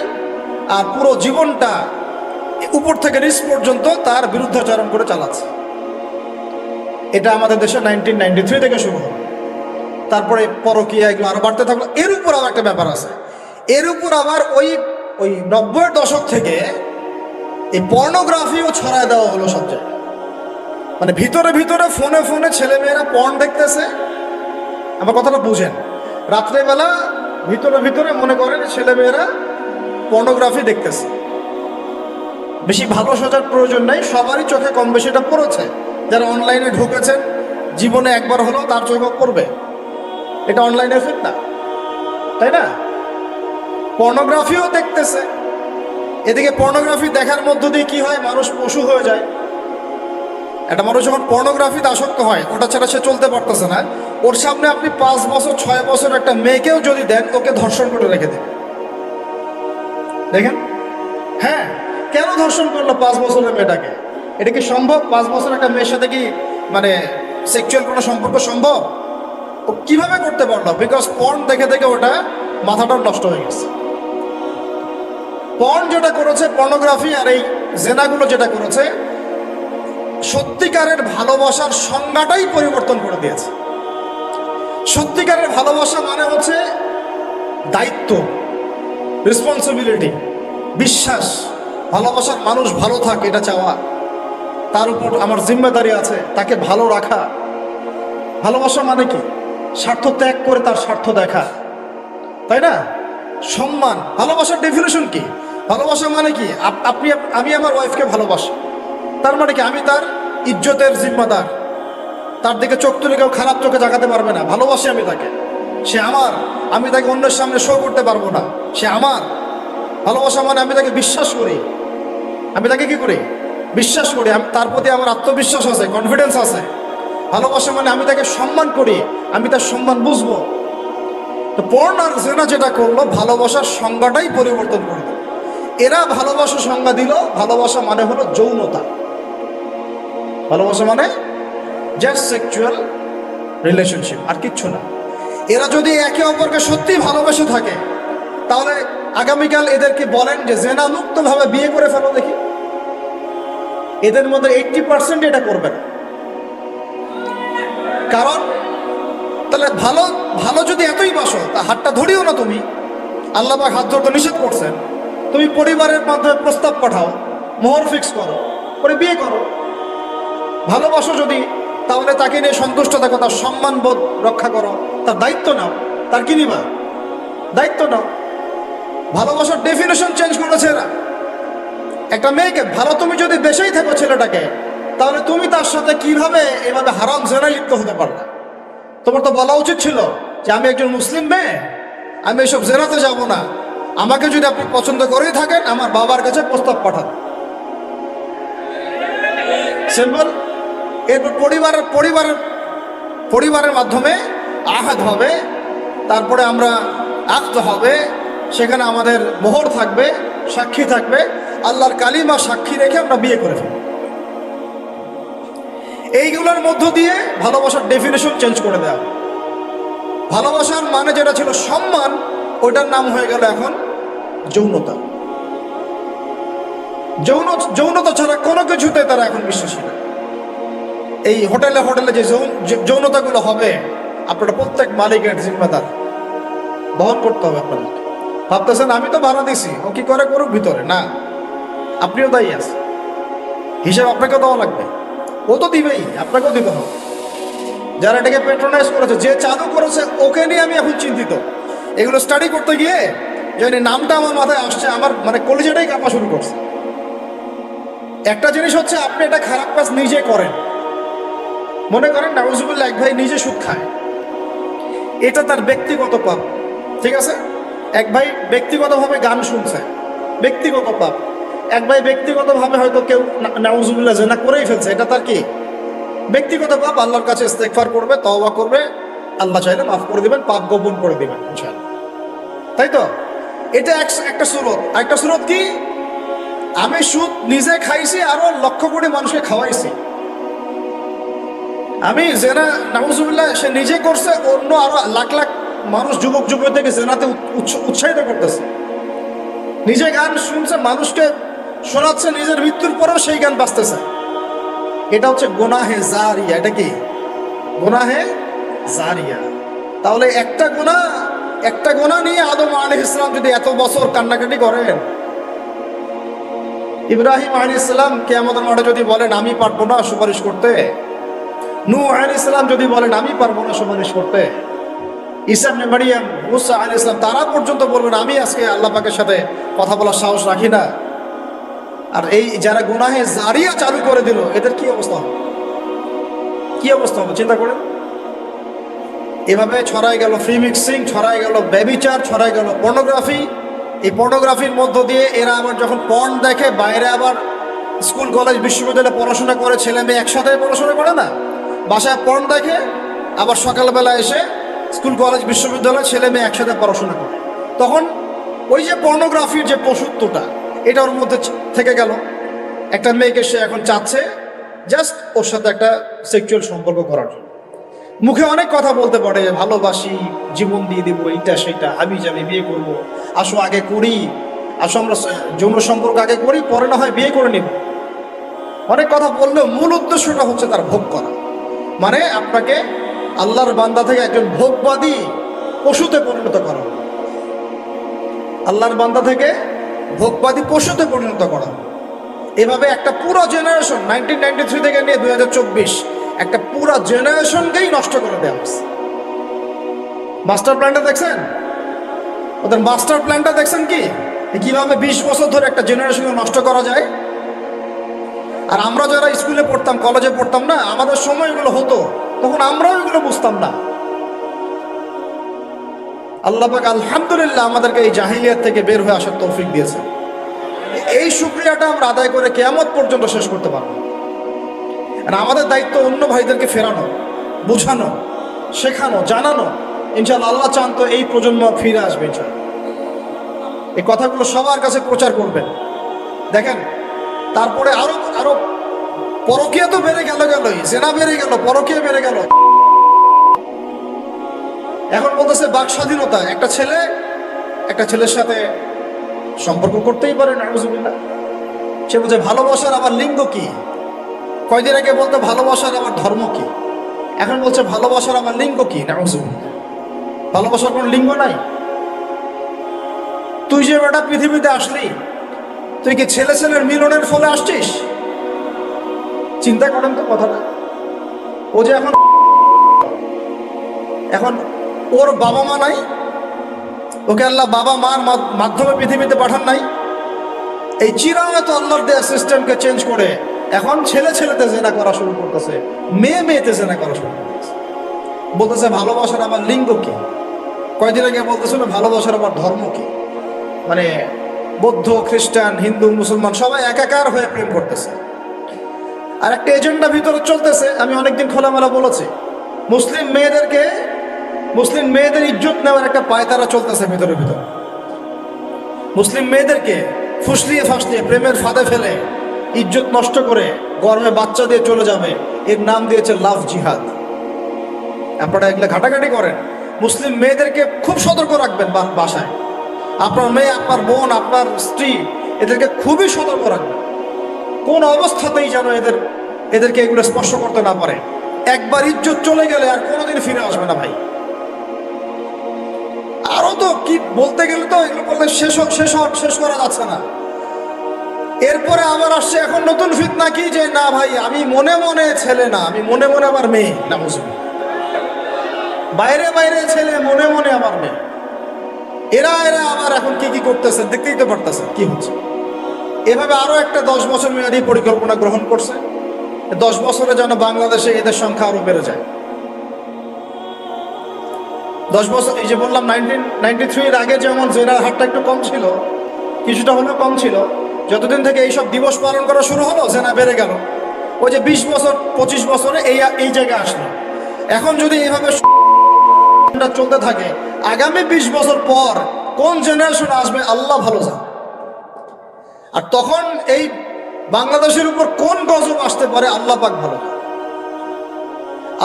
আর পুরো জীবনটা উপর থেকে নিচ পর্যন্ত তার বিরুদ্ধাচরণ করে চালাচ্ছে। এটা আমাদের দেশে 1993 থেকে শুরু হলো, তারপরে পরকীয়া এগুলো আরো বাড়তে থাকলো। এর উপর আবার একটা ব্যাপার আছে, এর উপর আবার ওই 90-এর দশক থেকে এই পর্নোগ্রাফিও ছড়ায় দেওয়া হলো সব জায়গায়। মানে ভিতরে ভিতরে ফোনে ফোনে ছেলেমেয়েরা পর্ন দেখতেছে। আমার কথাটা বুঝেন, রাত্রেবেলা ভিতরে ভিতরে মনে করেন ছেলেমেয়েরা পর্নোগ্রাফি দেখতেছে। বেশি ভালো সাজার প্রয়োজন নাই, সবারই চোখে কম বেশি এটা পড়েছে। যারা অনলাইনে ঢুকেছেন, জীবনে একবার হলেও তার চোখে পড়বে। এটা অনলাইনে ফিতনা, তাই না? পর্নোগ্রাফিও দেখতেছে। এদিকে পর্নোগ্রাফি দেখার মধ্য দিয়ে কি হয়, মানুষ পশু হয়ে যায়। একটা মানুষ যখন পর্নোগ্রাফিতে আসক্ত হয়, ওটা ছাড়া সে চলতে পারতেছে না। ওর সামনে আপনি 5 বছর 6 বছর একটা মেয়েকেও যদি দেন, ওকে ধর্ষণ করে রেখে দেন। দেখেন, হ্যাঁ, কেন ধর্ষণ করলো 5 বছরের মেয়েটাকে? এটা কি সম্ভব? 5 বছর একটা মেয়ের সাথে কি মানে সেক্সুয়াল কোনো সম্পর্ক সম্ভব? ও কিভাবে করতে পারলো? বিকজ পর্ন দেখে দেখে ওটা মাথাটা নষ্ট হয়ে গেছে। পর্ন যেটা করেছে, পর্নোগ্রাফি আর এই জেনাগুলো যেটা করেছে, সত্যিকারের ভালোবাসার সংজ্ঞাটাই পরিবর্তন করে দিয়েছে। সত্যিকারের ভালোবাসা মানে হচ্ছে দায়িত্ব, রেসপন্সিবিলিটি, বিশ্বাস, ভালোবাসার মানুষ ভালো থাকে এটা চাওয়া, তার উপর আমার জিম্মেদারি আছে, তাকে ভালো রাখা। ভালোবাসা মানে কি? স্বার্থ ত্যাগ করে তার স্বার্থ দেখা, তাই না? সম্মান। ভালোবাসার ডেফিনেশন কি? ভালোবাসা মানে কি? আমি আমার ওয়াইফকে ভালোবাসি, তার মানে কি আমি তার ইজ্জতের জিম্মাদার, তার দিকে চোখ তুলে কেউ খারাপ চোখে জাগাতে পারবে না। ভালোবাসি আমি তাকে, সে আমার, আমি তাকে অন্যের সামনে শো করতে পারবো না, সে আমার। ভালোবাসা মানে আমি তাকে বিশ্বাস করি, আমি তাকে কি করি? বিশ্বাস করি, তার প্রতি আমার আত্মবিশ্বাস আছে, কনফিডেন্স আছে। ভালোবাসা মানে আমি তাকে সম্মান করি, আমি তার সম্মান বুঝবো। তো পর্ন আর জেনা যেটা করলো, ভালোবাসার সংজ্ঞাটাই পরিবর্তন করে দিল। এরা ভালোবাসা সংজ্ঞা দিল, ভালোবাসা মানে হলো যৌনতা। ভালোবাসা মানে জাস্ট সেক্সুয়াল রিলেশনশিপ, আর কিচ্ছু না। এরা যদি একে অপরকে সত্যি ভালোবেসে থাকে, তাহলে আগামীকাল এদেরকে বলেন যে জেনা মুক্তভাবে বিয়ে করে ফেলো দেখি, এদের মধ্যে 80% এটা করবে না। কারণ তাহলে ভালো ভালো যদি এতই বাসো, তা হাতটা ধরিও না তুমি। আল্লাহ পাক হাত ধরতে নিষেধ করছেন। তুমি পরিবারের মাধ্যমে প্রস্তাব পাঠাও, মোহর ফিক্স করো, পরে বিয়ে করো। ভালোবাসো যদি, তাহলে তাকে নিয়ে সন্তুষ্ট থাকো, তার সম্মান বোধ রক্ষা করো, তার দায়িত্ব নাও। তার কি নিবা? দায়িত্ব নাও। ভালোবাসার ডেফিনেশন চেঞ্জ করেছে এরা। একটা মেয়েকে ভালো তুমি যদি বেশেই থাকো ছেলেটাকে, তাহলে তুমি তার সাথে কিভাবে এভাবে হারাম জেনায় লিপ্ত হতে পারলে? তোমার তো বলা উচিত ছিল যে আমি একজন মুসলিম মেয়ে, আমি এসব জেনাতে যাব না। আমাকে যদি আপনি পছন্দ করেই থাকেন, আমার বাবার কাছে প্রস্তাব পাঠান। সিম্পল। এরপর পরিবারের মাধ্যমে আহাদ হবে, তারপরে আমরা আক্ত হবে, সেখানে আমাদের মোহর থাকবে, সাক্ষী থাকবে, আল্লাহর কালিমা সাক্ষী রেখে আমরা বিয়ে করে ফেলব। এইগুলোর মধ্য দিয়ে ভালোবাসার ডেফিনেশন চেঞ্জ করে দেওয়া। ভালোবাসার মানে যেটা ছিল সম্মান, ওইটার নাম হয়ে গেল এখন যৌনতা। যৌনতা ছাড়া কোনো কিছুতে তারা এখন বিশ্বাসী না। এই হোটেলে যে যৌনতাগুলো হবে, আপনারা প্রত্যেক মালিকের জিম্মেদার বহন করতে হবে আপনাদের। ভাবতেছেন আমি তো ভাড়া দিছি, ও কি করে করুক ভিতরে, না, আপনিও দায়ী আছেন, হিসাব আপনাকে দেওয়া লাগবে। ও তো দিবেই, আপনাকেও দিতে হবে। যারা এটাকে পেট্রোনাইজ করেছে, যে চালু করেছে, ওকে নিয়ে আমি এখন চিন্তিত। এগুলো স্টাডি করতে গিয়ে যে নামটা আমার মাথায় আসছে, আমার মানে কলিজাটাই কাঁপা শুরু করছে। একটা জিনিস হচ্ছে, আপনি এটা খারাপ কাজ নিজে করেন, মনে করেন নাউজুবিল্লাহ এক ভাই নিজে সুদ খায়, এটা তার ব্যক্তিগত পাপ, ঠিক আছে? এক ভাই ব্যক্তিগতভাবে গান শুনছে, ব্যক্তিগত পাপ। এক ভাই ব্যক্তিগতভাবে হয়তো কেউ নাউজুবিল্লাহ জিনা করেই ফেলছে, এটা তার কি ব্যক্তিগত পাপ। আল্লাহর কাছে ইস্তেগফার করবে, তওবা করবে, আল্লাহ চাইলে মাফ করে দিবেন, পাপ গোপন করে দিবেন ইনশাআল্লাহ, তাই তো? এটা একটা সুরত। একটা সুরত কি, আমি সুদ নিজে খাইছি, আরো লক্ষ কোটি মানুষকে খাওয়াইছি। আমি জেনা নাউজুবিল্লাহ সে নিজে করছে, অন্য আরো লাখ লাখ মানুষ, যুবক যুবতীকে জেনাতে উৎসাহিত করতেছে। নিজে গান শুনছে, মানুষকে শোনাচ্ছে, নিজের মৃত্যুর পরেও সেই গান বাজতেছে। এটা হচ্ছে গুনাহে জারিয়া। এটা কি গুনাহে জারিয়া? তাহলে একটা গুনাহ নিয়ে আদম আলাইহিস সালাম যদি এত বছর কান্নাকাটি করেন, ইব্রাহিম আলাইহিস সালাম কিয়ামতের মাঠে যদি বলেন আমি পারবো না সুপারিশ করতে, নূহ আলাইহিস সালাম যদি বলেন আমি পারবো না সুপারিশ করতে, ঈসা ইবনে মারইয়াম, মুসা আলাইহিস সালাম তারা পর্যন্ত বলবেন আমি আজকে আল্লাহ পাকের সাথে কথা বলার সাহস রাখি না, আর এই যারা গুনাহে জারিয়া চালু করে দিল, এদের কি অবস্থা হবে? কি অবস্থা হবে চিন্তা করেন। এভাবে ছড়াই গেল ফ্রি মিক্সিং, ছড়াই গেল ব্যভিচার, ছড়াই গেল পর্নোগ্রাফি। এই পর্নোগ্রাফির মধ্য দিয়ে এরা আবার যখন পর্ন দেখে, বাইরে আবার স্কুল কলেজ বিশ্ববিদ্যালয়ে পড়াশোনা করে, ছেলে মেয়ে একসাথে পড়াশোনা করে না, বাসায় পর্ন দেখে, আবার সকালবেলা এসে স্কুল কলেজ বিশ্ববিদ্যালয়ে ছেলে মেয়ে একসাথে পড়াশোনা করে। তখন ওই যে পর্নোগ্রাফির যে পশুত্বটা, এটা ওর মধ্যে থেকে গেল। একটা মেয়েকে সে এখন চাচ্ছে জাস্ট ওর সাথে একটা সেক্সুয়াল সম্পর্ক করার জন্য। মুখে অনেক কথা বলতে পারে, ভালোবাসি, জীবন দিয়ে দিব, এইটা সেটা, আমি যাবি, বিয়ে করবো, আসো আগে করি, আসো আমরা যৌন সম্পর্ক আগে করি, পরে না হয় বিয়ে করে নিব। অনেক কথা বললেও মূল উদ্দেশ্যটা হচ্ছে তার ভোগ করা। মানে আপনাকে আল্লাহর বান্দা থেকে একজন ভোগবাদী পশুতে পরিণত করা হবে। আল্লাহর বান্দা থেকে ভোগবাদী পশুতে পরিণত করা হবে। এভাবে একটা পুরো জেনারেশন 1993 থেকে নিয়ে 2024 একটা পুরো জেনারেশনকেই নষ্ট করে দেওয়া হয়েছে। মাস্টার প্ল্যানটা দেখছেন? ওদের মাস্টার প্ল্যানটা দেখছেন কি, কিভাবে 20 বছর ধরে একটা জেনারেশনকে নষ্ট করা যায়। আর আমরা যারা স্কুলে পড়তাম, কলেজে পড়তাম না, আমাদের সময় এগুলো হতো, তখন আমরাও এগুলো বুঝতাম না। আল্লাহ পাক আলহামদুলিল্লাহ আমাদেরকে এই জাহিলিয়াত থেকে বের হয়ে আসার তৌফিক দিয়েছে। এই শুকরিয়াটা আমরা আদায় করে কিয়ামত পর্যন্ত শেষ করতে পারবো। আর আমাদের দায়িত্ব অন্য ভাইদেরকে ফেরানো, বুঝানো, শেখানো, জানানো। ইনশাআল্লাহ আল্লাহ চান তো এই প্রজন্ম ফিরে আসবে ইনশাআল্লাহ। এই কথাগুলো সবার কাছে প্রচার করবেন। দেখেন, তারপরে আরো পরকীয়া তো বেড়ে গেলই, জেনা বেড়ে গেল, পরকীয়া বেড়ে গেল। এখন বলতেছে বাক স্বাধীনতা। একটা ছেলের সাথে সম্পর্ক করতেই পারে, নাউজুবিল্লাহ। সে বলছে ভালোবাসার আবার লিঙ্গ কি? কয়দিন আগে বলতো ভালোবাসার আবার ধর্ম কি, এখন বলছে ভালোবাসার আবার লিঙ্গ কি? নাউজুবিল্লাহ। ভালোবাসার কোন লিঙ্গ নাই। তুই যে বেটা পৃথিবীতে আসলি, তুই কি ছেলের মিলনের ফলে আসছিস? চিন্তা করেন তো কথাটা। ও যে এখন ওর বাবা মা নাই, ওকে আল্লাহ বাবা মার মাধ্যমে পৃথিবীতে পাঠান নাই। এই চিরায়ত আল্লাহর দেয়া সিস্টেমকে চেঞ্জ করে এখন ছেলে ছেলেতে জেনা করা শুরু করতেছে, মেয়ে মেয়েতে জেনা করা শুরু করতেছে। বলতেছে ভালোবাসার আমার লিঙ্গ কি? কয়দিন আগে বলতেছিল ভালোবাসার আমার ধর্ম কি? মানে বৌদ্ধ, খ্রিস্টান, হিন্দু, মুসলমান সবাই একাকার হয়ে প্রেম করতেছে। আর একটা এজেন্ডা ভিতরে চলতেছে, আমি অনেকদিন খোলামেলা বলেছি, মুসলিম মেয়েদের ইজ্জত নেওয়ার একটা পায়তারা চলতেছে ভিতরে ভিতরে। মুসলিম মেয়েদেরকে ফুসলিয়ে ফাসলিয়ে প্রেমের ফাঁদে ফেলে ইজ্জত নষ্ট করে গর্ভে বাচ্চা দিয়ে চলে যাবে, এর নাম দিয়েছে লাভ জিহাদ। আপনারা এগুলো ঘাটাঘাটি করেন। মুসলিম মেয়েদেরকে খুব সতর্ক রাখবেন বাসায়। আপনার মেয়ে, আপনার বোন, আপনার স্ত্রী, এদেরকে খুবই সতর্ক রাখবেন। কোন অবস্থাতেই যেন এদেরকে এগুলো স্পর্শ করতে না পারে। একবার ইজ্জত চলে গেলে আর কোনোদিন ফিরে আসবে না ভাই। আরো তো কি বলতে গেলে তো এগুলো বললে শেষ করা যাচ্ছে না। এরপরে আবার আসছে এখন নতুন ফিতনা কি, যে না ভাই আমি মনে মনে ছেলে না, আমি মনে মনে আমার মেয়ে না, বুঝলি, বাইরে বাইরে ছেলে, মনে মনে আমার মেয়ে। এরা আবার এখন কি করতেছে দেখতেই তো পারতেছে কি হচ্ছে। এভাবে আরো একটা 10 বছর মেয়াদী পরিকল্পনা গ্রহণ করছে, 10 বছরে যেন বাংলাদেশে এদের সংখ্যা আরো বেড়ে যায়। 10 বছর, এই যে বললাম 1993 এর আগে যেমন জেনার হারটা একটু কম ছিল, কিছুটা হলেও কম ছিল, যতদিন থেকে এইসব দিবস পালন করা শুরু হলো জেনা বেড়ে গেল। ওই যে 20 বছর 25 বছরে এই জায়গায় আসলো। এখন যদি এইভাবে চলতে থাকে, আগামী 20 বছর পর কোন জেনারেশন আসবে আল্লাহ ভালো জানে। আর তখন এই বাংলাদেশের উপর কোন গজব আসতে পারে আল্লাহ পাক ভালো জানে।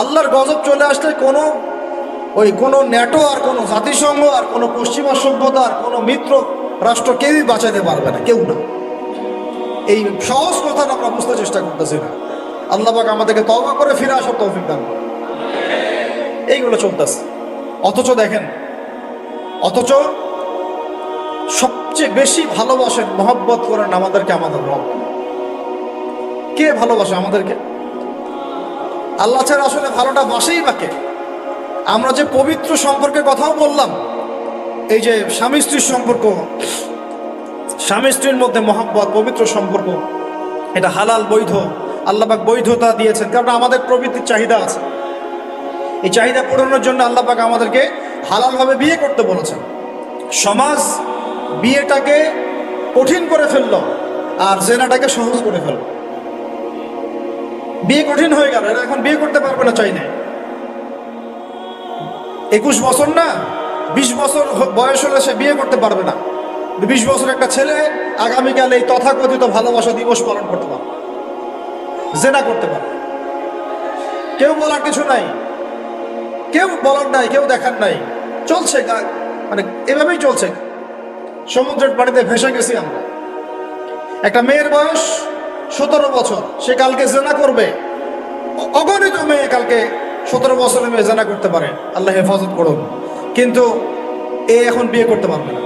আল্লাহর গজব চলে আসলে কোনো ন্যাটো আর কোনো জাতিসংঘ আর কোনো পশ্চিমা সভ্যতা আর কোনো মিত্র রাষ্ট্র কেউই বাঁচাতে পারবে না, কেউ না। এই সহজ কথাটা আমরা বুঝতে চেষ্টা করতেছি না। আল্লাহ পাক আমাদেরকে তওবা করে ফিরে আসার তৌফিক দান করেন। এইগুলো চলতেছে। অথচ দেখেন, সবচেয়ে বেশি ভালোবাসেন, মহব্বত করেন আমাদেরকে আমাদের রব। কে ভালোবাসে আমাদেরকে? আল্লাহ ছাড়া আসলে ভালোটা বাসেই বাকে। আমরা যে পবিত্র সম্পর্কের কথাও বললাম, এই যে স্বামী স্ত্রীর সম্পর্ক, স্বামী স্ত্রীর মধ্যে মহব্বত, পবিত্র সম্পর্ক, এটা হালাল, বৈধ। আল্লাহ পাক বৈধতা দিয়েছেন, কারণ আমাদের প্রবৃত্তির চাহিদা আছে। এই চাহিদা পূরণের জন্য আল্লাহ পাক আমাদেরকে হালালভাবে বিয়ে করতে বলেছেন। সমাজ বিয়েটাকে কঠিন করে ফেললো আর জেনাটাকে সহজ করে ফেললো। বিয়ে কঠিন হয়ে গেল, এরা এখন বিয়ে করতে পারবে না চাইলে। 21 বছর না 20 বছর বয়স হলে সে বিয়ে করতে পারবে না। 20 বছর একটা ছেলে আগামীকাল এই তথাকথিত ভালোবাসা দিবস পালন করতে পারবে, জেনা করতে পারবে। কেউ বলার কিছু নাই, কেউ বলার নাই, কেউ দেখার নাই। চলছে, মানে এভাবেই চলছে। সমুদ্রের পানিতে ভেসে গেছি আমরা। একটা মেয়ের বয়স 17 বছর, সে কালকে জেনা করবে। অগণিত মেয়ে কালকে 17 বছরের মেয়ে জেনা করতে পারে, আল্লাহ হেফাজত করুন। কিন্তু এখন বিয়ে করতে পারবে না।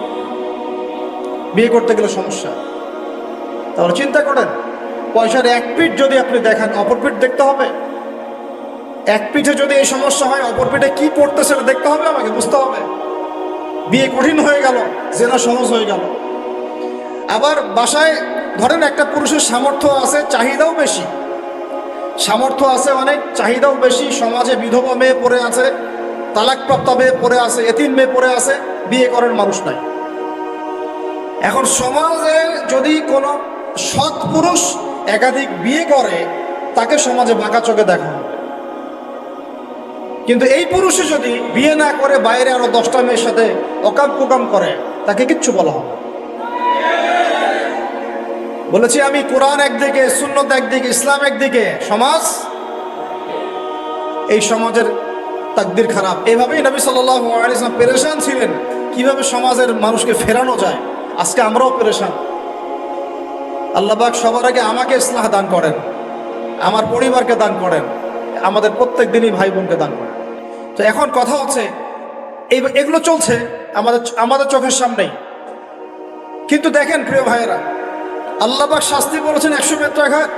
বিয়ে করতে গেলে সমস্যা। তাহলে চিন্তা করেন, পয়সার এক পিঠ যদি আপনি দেখেন, অপর পিঠ দেখতে হবে। এক পিঠে যদি এই সমস্যা হয়, অপর পিঠে কি পড়তেছে সেটা দেখতে হবে, আমাকে বুঝতে হবে। বিয়ে কঠিন হয়ে গেল, জেনা সহজ হয়ে গেল। আবার বাসায় ধরেন একটা পুরুষের সামর্থ্য আছে, চাহিদাও বেশি, সামর্থ্য আছে অনেক, চাহিদাও বেশি। সমাজে বিধবা মেয়ে পড়ে আছে, তালাকপ্রাপ্ত মেয়ে পড়ে আছে, এতিম মেয়ে পড়ে আছে, বিয়ে করার মানুষ নাই। এখন সমাজে যদি কোনো সৎ পুরুষ একাধিক বিয়ে করে, তাকে সমাজে বাঁকা চোখে দেখা হবে। কিন্তু এই পুরুষে যদি বিয়ে না করে বাইরে আরো 10টা মেয়ের সাথে অকাম কুকাম করে, তাকে কিচ্ছু বলা হবে। বলেছি আমি, কোরআন একদিকে, সুন্নত একদিকে, ইসলাম একদিকে, সমাজ, এই সমাজের তাকদির খারাপ। এইভাবেই নবী সাল্লাল্লাহু আলাইহি ওয়াসাল্লাম পেরেশান ছিলেন কিভাবে সমাজের মানুষকে ফেরানো যায়। আজকে আমরাও পেরেশান। আল্লাহ পাক সবার আগে আমাকে ইসলাহ দান করেন, আমার পরিবারকে দান করেন, আমাদের প্রত্যেক দিনই ভাই বোনকে দান করেন। তো এখন কথা হচ্ছে, এগুলো চলছে আমাদের চোখের সামনেই। কিন্তু দেখেন প্রিয় ভাইয়েরা, আল্লাহ পাক শাস্তি বলেছেন 100 বেত্রাঘাত।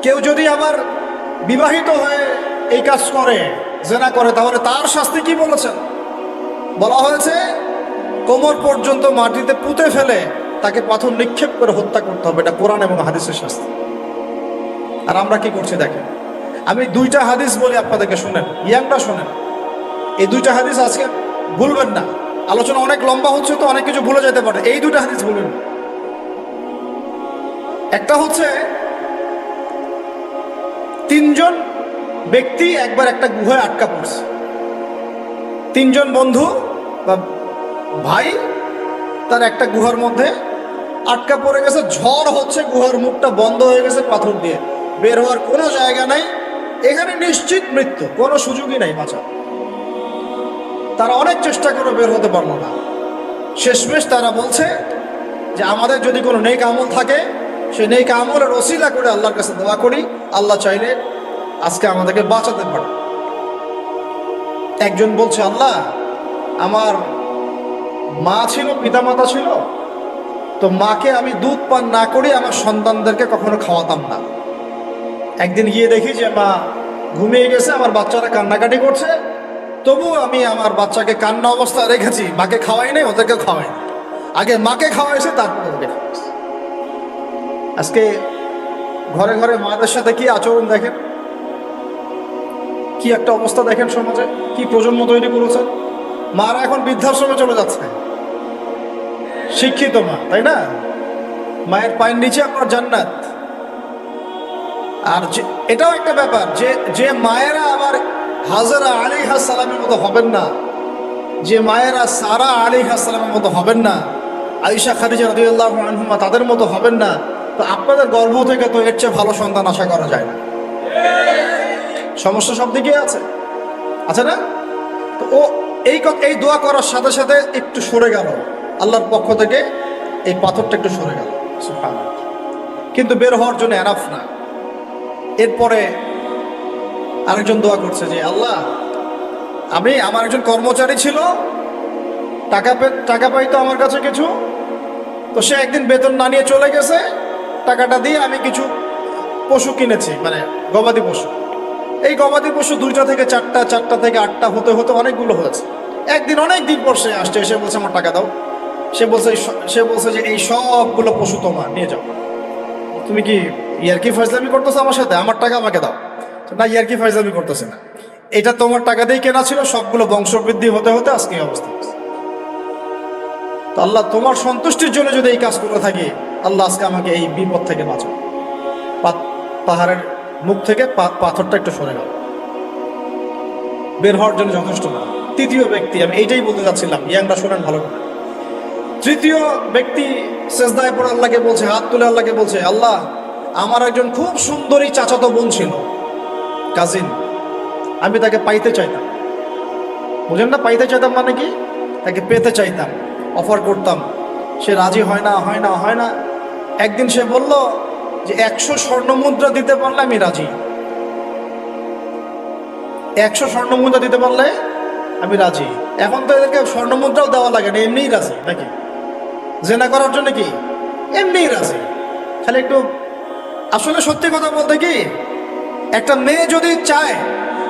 কেউ যদি আবার বিবাহিত হয়ে এই কাজ করে, জেনা করে, তাহলে তার শাস্তি কি বলেছেন? বলা হয়েছে কোমর পর্যন্ত মাটিতে পুঁতে ফেলে তাকে পাথর নিক্ষেপ করে হত্যা করতে হবে। এটা কোরআন এবং হাদিসের শাস্তি। আর আমরা কি করছি দেখেন। আমি দুইটা হাদিস বলি আপনাদেরকে, শুনেন, ইয়াংটা শোনেন। এই দুইটা হাদিস আজকে ভুলবেন না। আলোচনা অনেক লম্বা হচ্ছে তো অনেক কিছু ভুলে যেতে পারে, এই দুইটা হাদিস ভুলবেন না। একটা হচ্ছে তিনজন ব্যক্তি একবার একটা গুহায় আটকা পড়ছে। তিনজন বন্ধু বা ভাই তার একটা গুহার মধ্যে আটকা পড়ে গেছে, ঝড় হচ্ছে, গুহার মুখটা বন্ধ হয়ে গেছে পাথর দিয়ে, বের হওয়ার কোনো জায়গা নাই, এখানে নিশ্চিত মৃত্যু, কোনো সুযোগই নাই বাঁচা। তারা অনেক চেষ্টা করে বের হতে পারলো না। শেষমেশ তারা বলছে যে আমাদের যদি কোনো নেক আমল থাকে, সেই নেক আমলের ওসিলা করে আল্লাহর কাছে দোয়া করি, আল্লাহ চাইলে আজকে আমাদেরকে বাঁচাতে পারে। একজন বলছে, আল্লাহ আমার মা ছিল, পিতামাতা ছিল, তো মাকে আমি দুধ পান না করি আমার সন্তানদেরকে কখনো খাওয়াতাম না। একদিন গিয়ে দেখি যে মা ঘুমিয়ে গেছে, আমার বাচ্চারা কান্নাকাটি করছে, তবু আমি আমার বাচ্চাকে কান্না অবস্থায় রেখেছি, মাকে খাওয়াই নাই, ওদেরকে খাওয়াই নাই। আগে মাকে খাওয়াইছে, তারপর ওদেরকে খাওয়াইছে। আজকে ঘরে ঘরে মাদের সাথে কি আচরণ দেখেন, কি একটা অবস্থা দেখেন সমাজে, কি প্রজন্ম তৈরি করেছেন। মারা এখন বৃদ্ধাশ্রমে চলে যাচ্ছে, শিক্ষিত মা, তাই না? মায়ের পায়ের নিচে আপনার জান্নাত। আর এটাও একটা ব্যাপার যে যে মায়েরা আবার হাজরা আলাইহিস সালামের মতো হবেন না, যে মায়েরা সারা আলাইহিস সালামের মতো হবেন না, আয়েশা খাদিজা রাদিয়াল্লাহু আনহুমা তাদের মতো হবেন না, তো আপনাদের গর্ভ থেকে তো এর চেয়ে ভালো সন্তান আশা করা যায় না। সমস্যা সব দিকে আছে, আছে না? তো ও এই দোয়া করার সাথে সাথে একটু সরে গেল, আল্লাহর পক্ষ থেকে এই পাথরটা একটু সরে গেল, সুবহানাল্লাহ। কিন্তু বের হওয়ার জন্য এনাফ না। এরপরে আরেকজন দোয়া করছে যে আল্লাহ, আমার একজন কর্মচারী ছিল, টাকা পাইতো আমার কাছে কিছু, তো সে একদিন বেতন না নিয়ে চলে গেছে, টাকাটা দিয়ে আমি কিছু পশু কিনেছি, মানে গবাদি পশু। এই গবাদি পশু 2টা থেকে 4টা, 4টা থেকে 8টা হতে হতে অনেকগুলো হয়েছে। একদিন অনেক দিন পর সে আসছে, এসে বলছে আমার টাকা দাও। সে বলছে যে এই সবগুলো পশু তোমার, নিয়ে যাও। তুমি কি ইয়ারকি ফাজলামি করতেছো আমার সাথে? আমার টাকা আমাকে দাও। না, ইয়ারকি ফাজলামি করতেছে না, এটা তোমার টাকা দিয়ে কেনা ছিল, সবগুলো বংশবৃদ্ধি হতে হতে আজকে এই অবস্থা। তো আল্লাহ তোমার সন্তুষ্টির জন্য যদি এই কাজ করে থাকি, আল্লাহ আজকে আমাকে এই বিপদ থেকে বাঁচাও। পাহাড়ের মুখ থেকে পাথরটা একটু সরে গেল, বের হওয়ার জন্য যথেষ্ট না। তৃতীয় ব্যক্তি, আমি এইটাই বলতে যাচ্ছিলাম, ইয়াংরা শোনেন ভালো করে। তৃতীয় ব্যক্তি সেজদায় পড়ে আল্লাহকে বলছে, হাত তুলে আল্লাহকে বলছে, আল্লাহ আমার একজন খুব সুন্দরী চাচাতো বোন ছিল, কাজিন, আমি তাকে পাইতে চাইতাম। বুঝেন না, পাইতে চাইতাম মানে কি? তাকে পেতে চাইতাম, অফার করতাম, সে রাজি হয় না, হয় না, হয় না। একদিন সে বলল যে 100 স্বর্ণমুদ্রা দিতে পারলে আমি রাজি। 100 স্বর্ণমুদ্রা দিতে পারলে আমি রাজি। এখন তো এদেরকে স্বর্ণমুদ্রাও দেওয়া লাগে না, এমনিই রাজি নাকি? জেনা করার জন্য কি এমনিই রাজি, খালি একটু। আসলে সত্যি কথা বলতে কি, একটা মেয়ে যদি চায়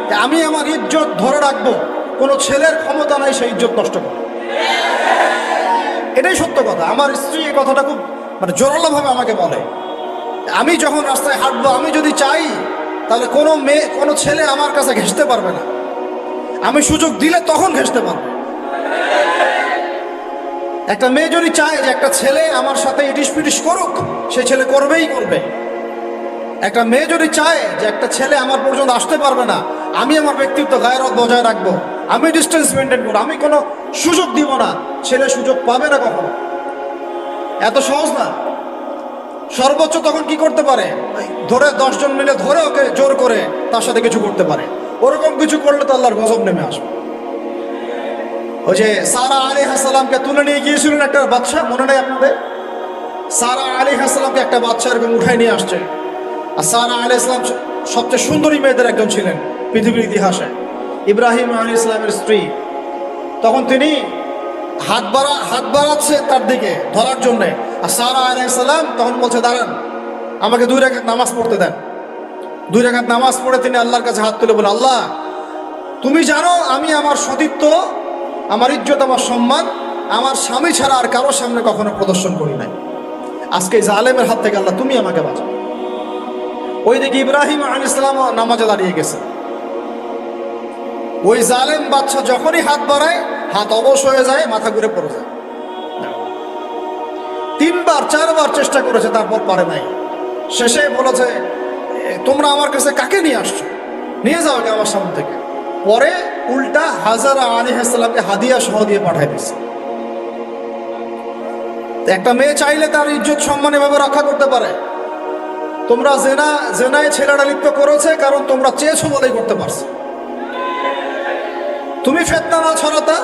যে আমি আমার ইজ্জত ধরে রাখবো, কোনো ছেলের ক্ষমতা নাই সেই ইজ্জত নষ্ট করে। এটাই সত্য কথা। আমার স্ত্রী এই কথাটা খুব মানে জোরালোভাবে আমাকে বলে, আমি যখন রাস্তায় হাঁটবো, আমি যদি চাই তাহলে কোনো ছেলে আমার কাছে ঘেঁষতে পারবে না, আমি সুযোগ দিলে তখন ঘেঁষতে পারবে। একটা মেয়ে যদি চায় যে একটা ছেলে আমার সাথে ইটিস পিটিস করুক, সে ছেলে করবেই করবে। একটা মেয়ে যদি চায় যে একটা ছেলে আমার পর্যন্ত আসতে পারবে না, আমি আমার ব্যক্তিত্ব গায়রত বজায় রাখবো, আমি ডিস্টেন্স মেনটেন করবো, আমি কোনো সুযোগ দিব না, ছেলে সুযোগ পাবে না কখনো। এত সহজ না। সর্বোচ্চ তখন কি করতে পারে, ধরে 10 জন মিলে ধরে ওকে জোর করে তার সাথে কিছু করতে পারে। ওরকম কিছু করলে তো আল্লাহর গজব নেমে আসবে। ওই যে সারা আলাইহিস সালামকে তুলে নিয়ে গিয়েছিলেন একটা বাদশা, মনে নেই আপনাদের? সারা আলাইহিস সালামকে একটা বাদশা এরকম উঠাই নিয়ে আসছে। আর সারা আলাইহিস সালাম সবচেয়ে সুন্দরী মেয়েদের একজন ছিলেন পৃথিবীর ইতিহাসে, ইব্রাহিম আলাইহিস সালামের স্ত্রী। তখন তিনি হাত বাড়াচ্ছে তার দিকে ধরার জন্যে, আর সারা আলাইহিস সালাম তখন বলছে, দাঁড়ান, আমাকে 2 রাকাত নামাজ পড়তে দেন। 2 রাকাত নামাজ পড়ে তিনি আল্লাহর কাছে হাত তুলে বলে, আল্লাহ তুমি জানো আমি আমার সতীত্ব, আমার ইজ্জত, আমার সম্মান আমার স্বামী ছাড়া আর কারোর সামনে কখনো প্রদর্শন করি নাই। আজকে জালেমের হাত থেকে আল্লাহ তুমি আমাকে বাঁচাও। ওইদিকে ইব্রাহিম আলাইহিস সালাম নামাজে দাঁড়িয়ে গেছে। ওই জালেম বাদশা যখনই হাত বাড়ায়, হাত অবশ হয়ে যায়, মাথা ঘুরে পড়ে যায়। 3বার 4বার চেষ্টা করেছে, তারপর পারে নাই। শেষে বলেছে, তোমরা আমার কাছে কাকে নিয়ে আসছো, নিয়ে যাও আগে আমার সামনে থেকে। পরে উল্টা হাজারা আলাইহিস সালামকে হাদিয়া সহ দিয়ে পাঠাই দিচ্ছে। একটা মেয়ে চাইলে তার ইজ্জত সম্মান এভাবে রক্ষা করতে পারে। তোমরা জেনায় ছেলেটা লিপ্ত করেছে, কারণ তোমরা চেয়েছো বলেই করতে পারছো। তুমি ফিতনা না ছড়াতা,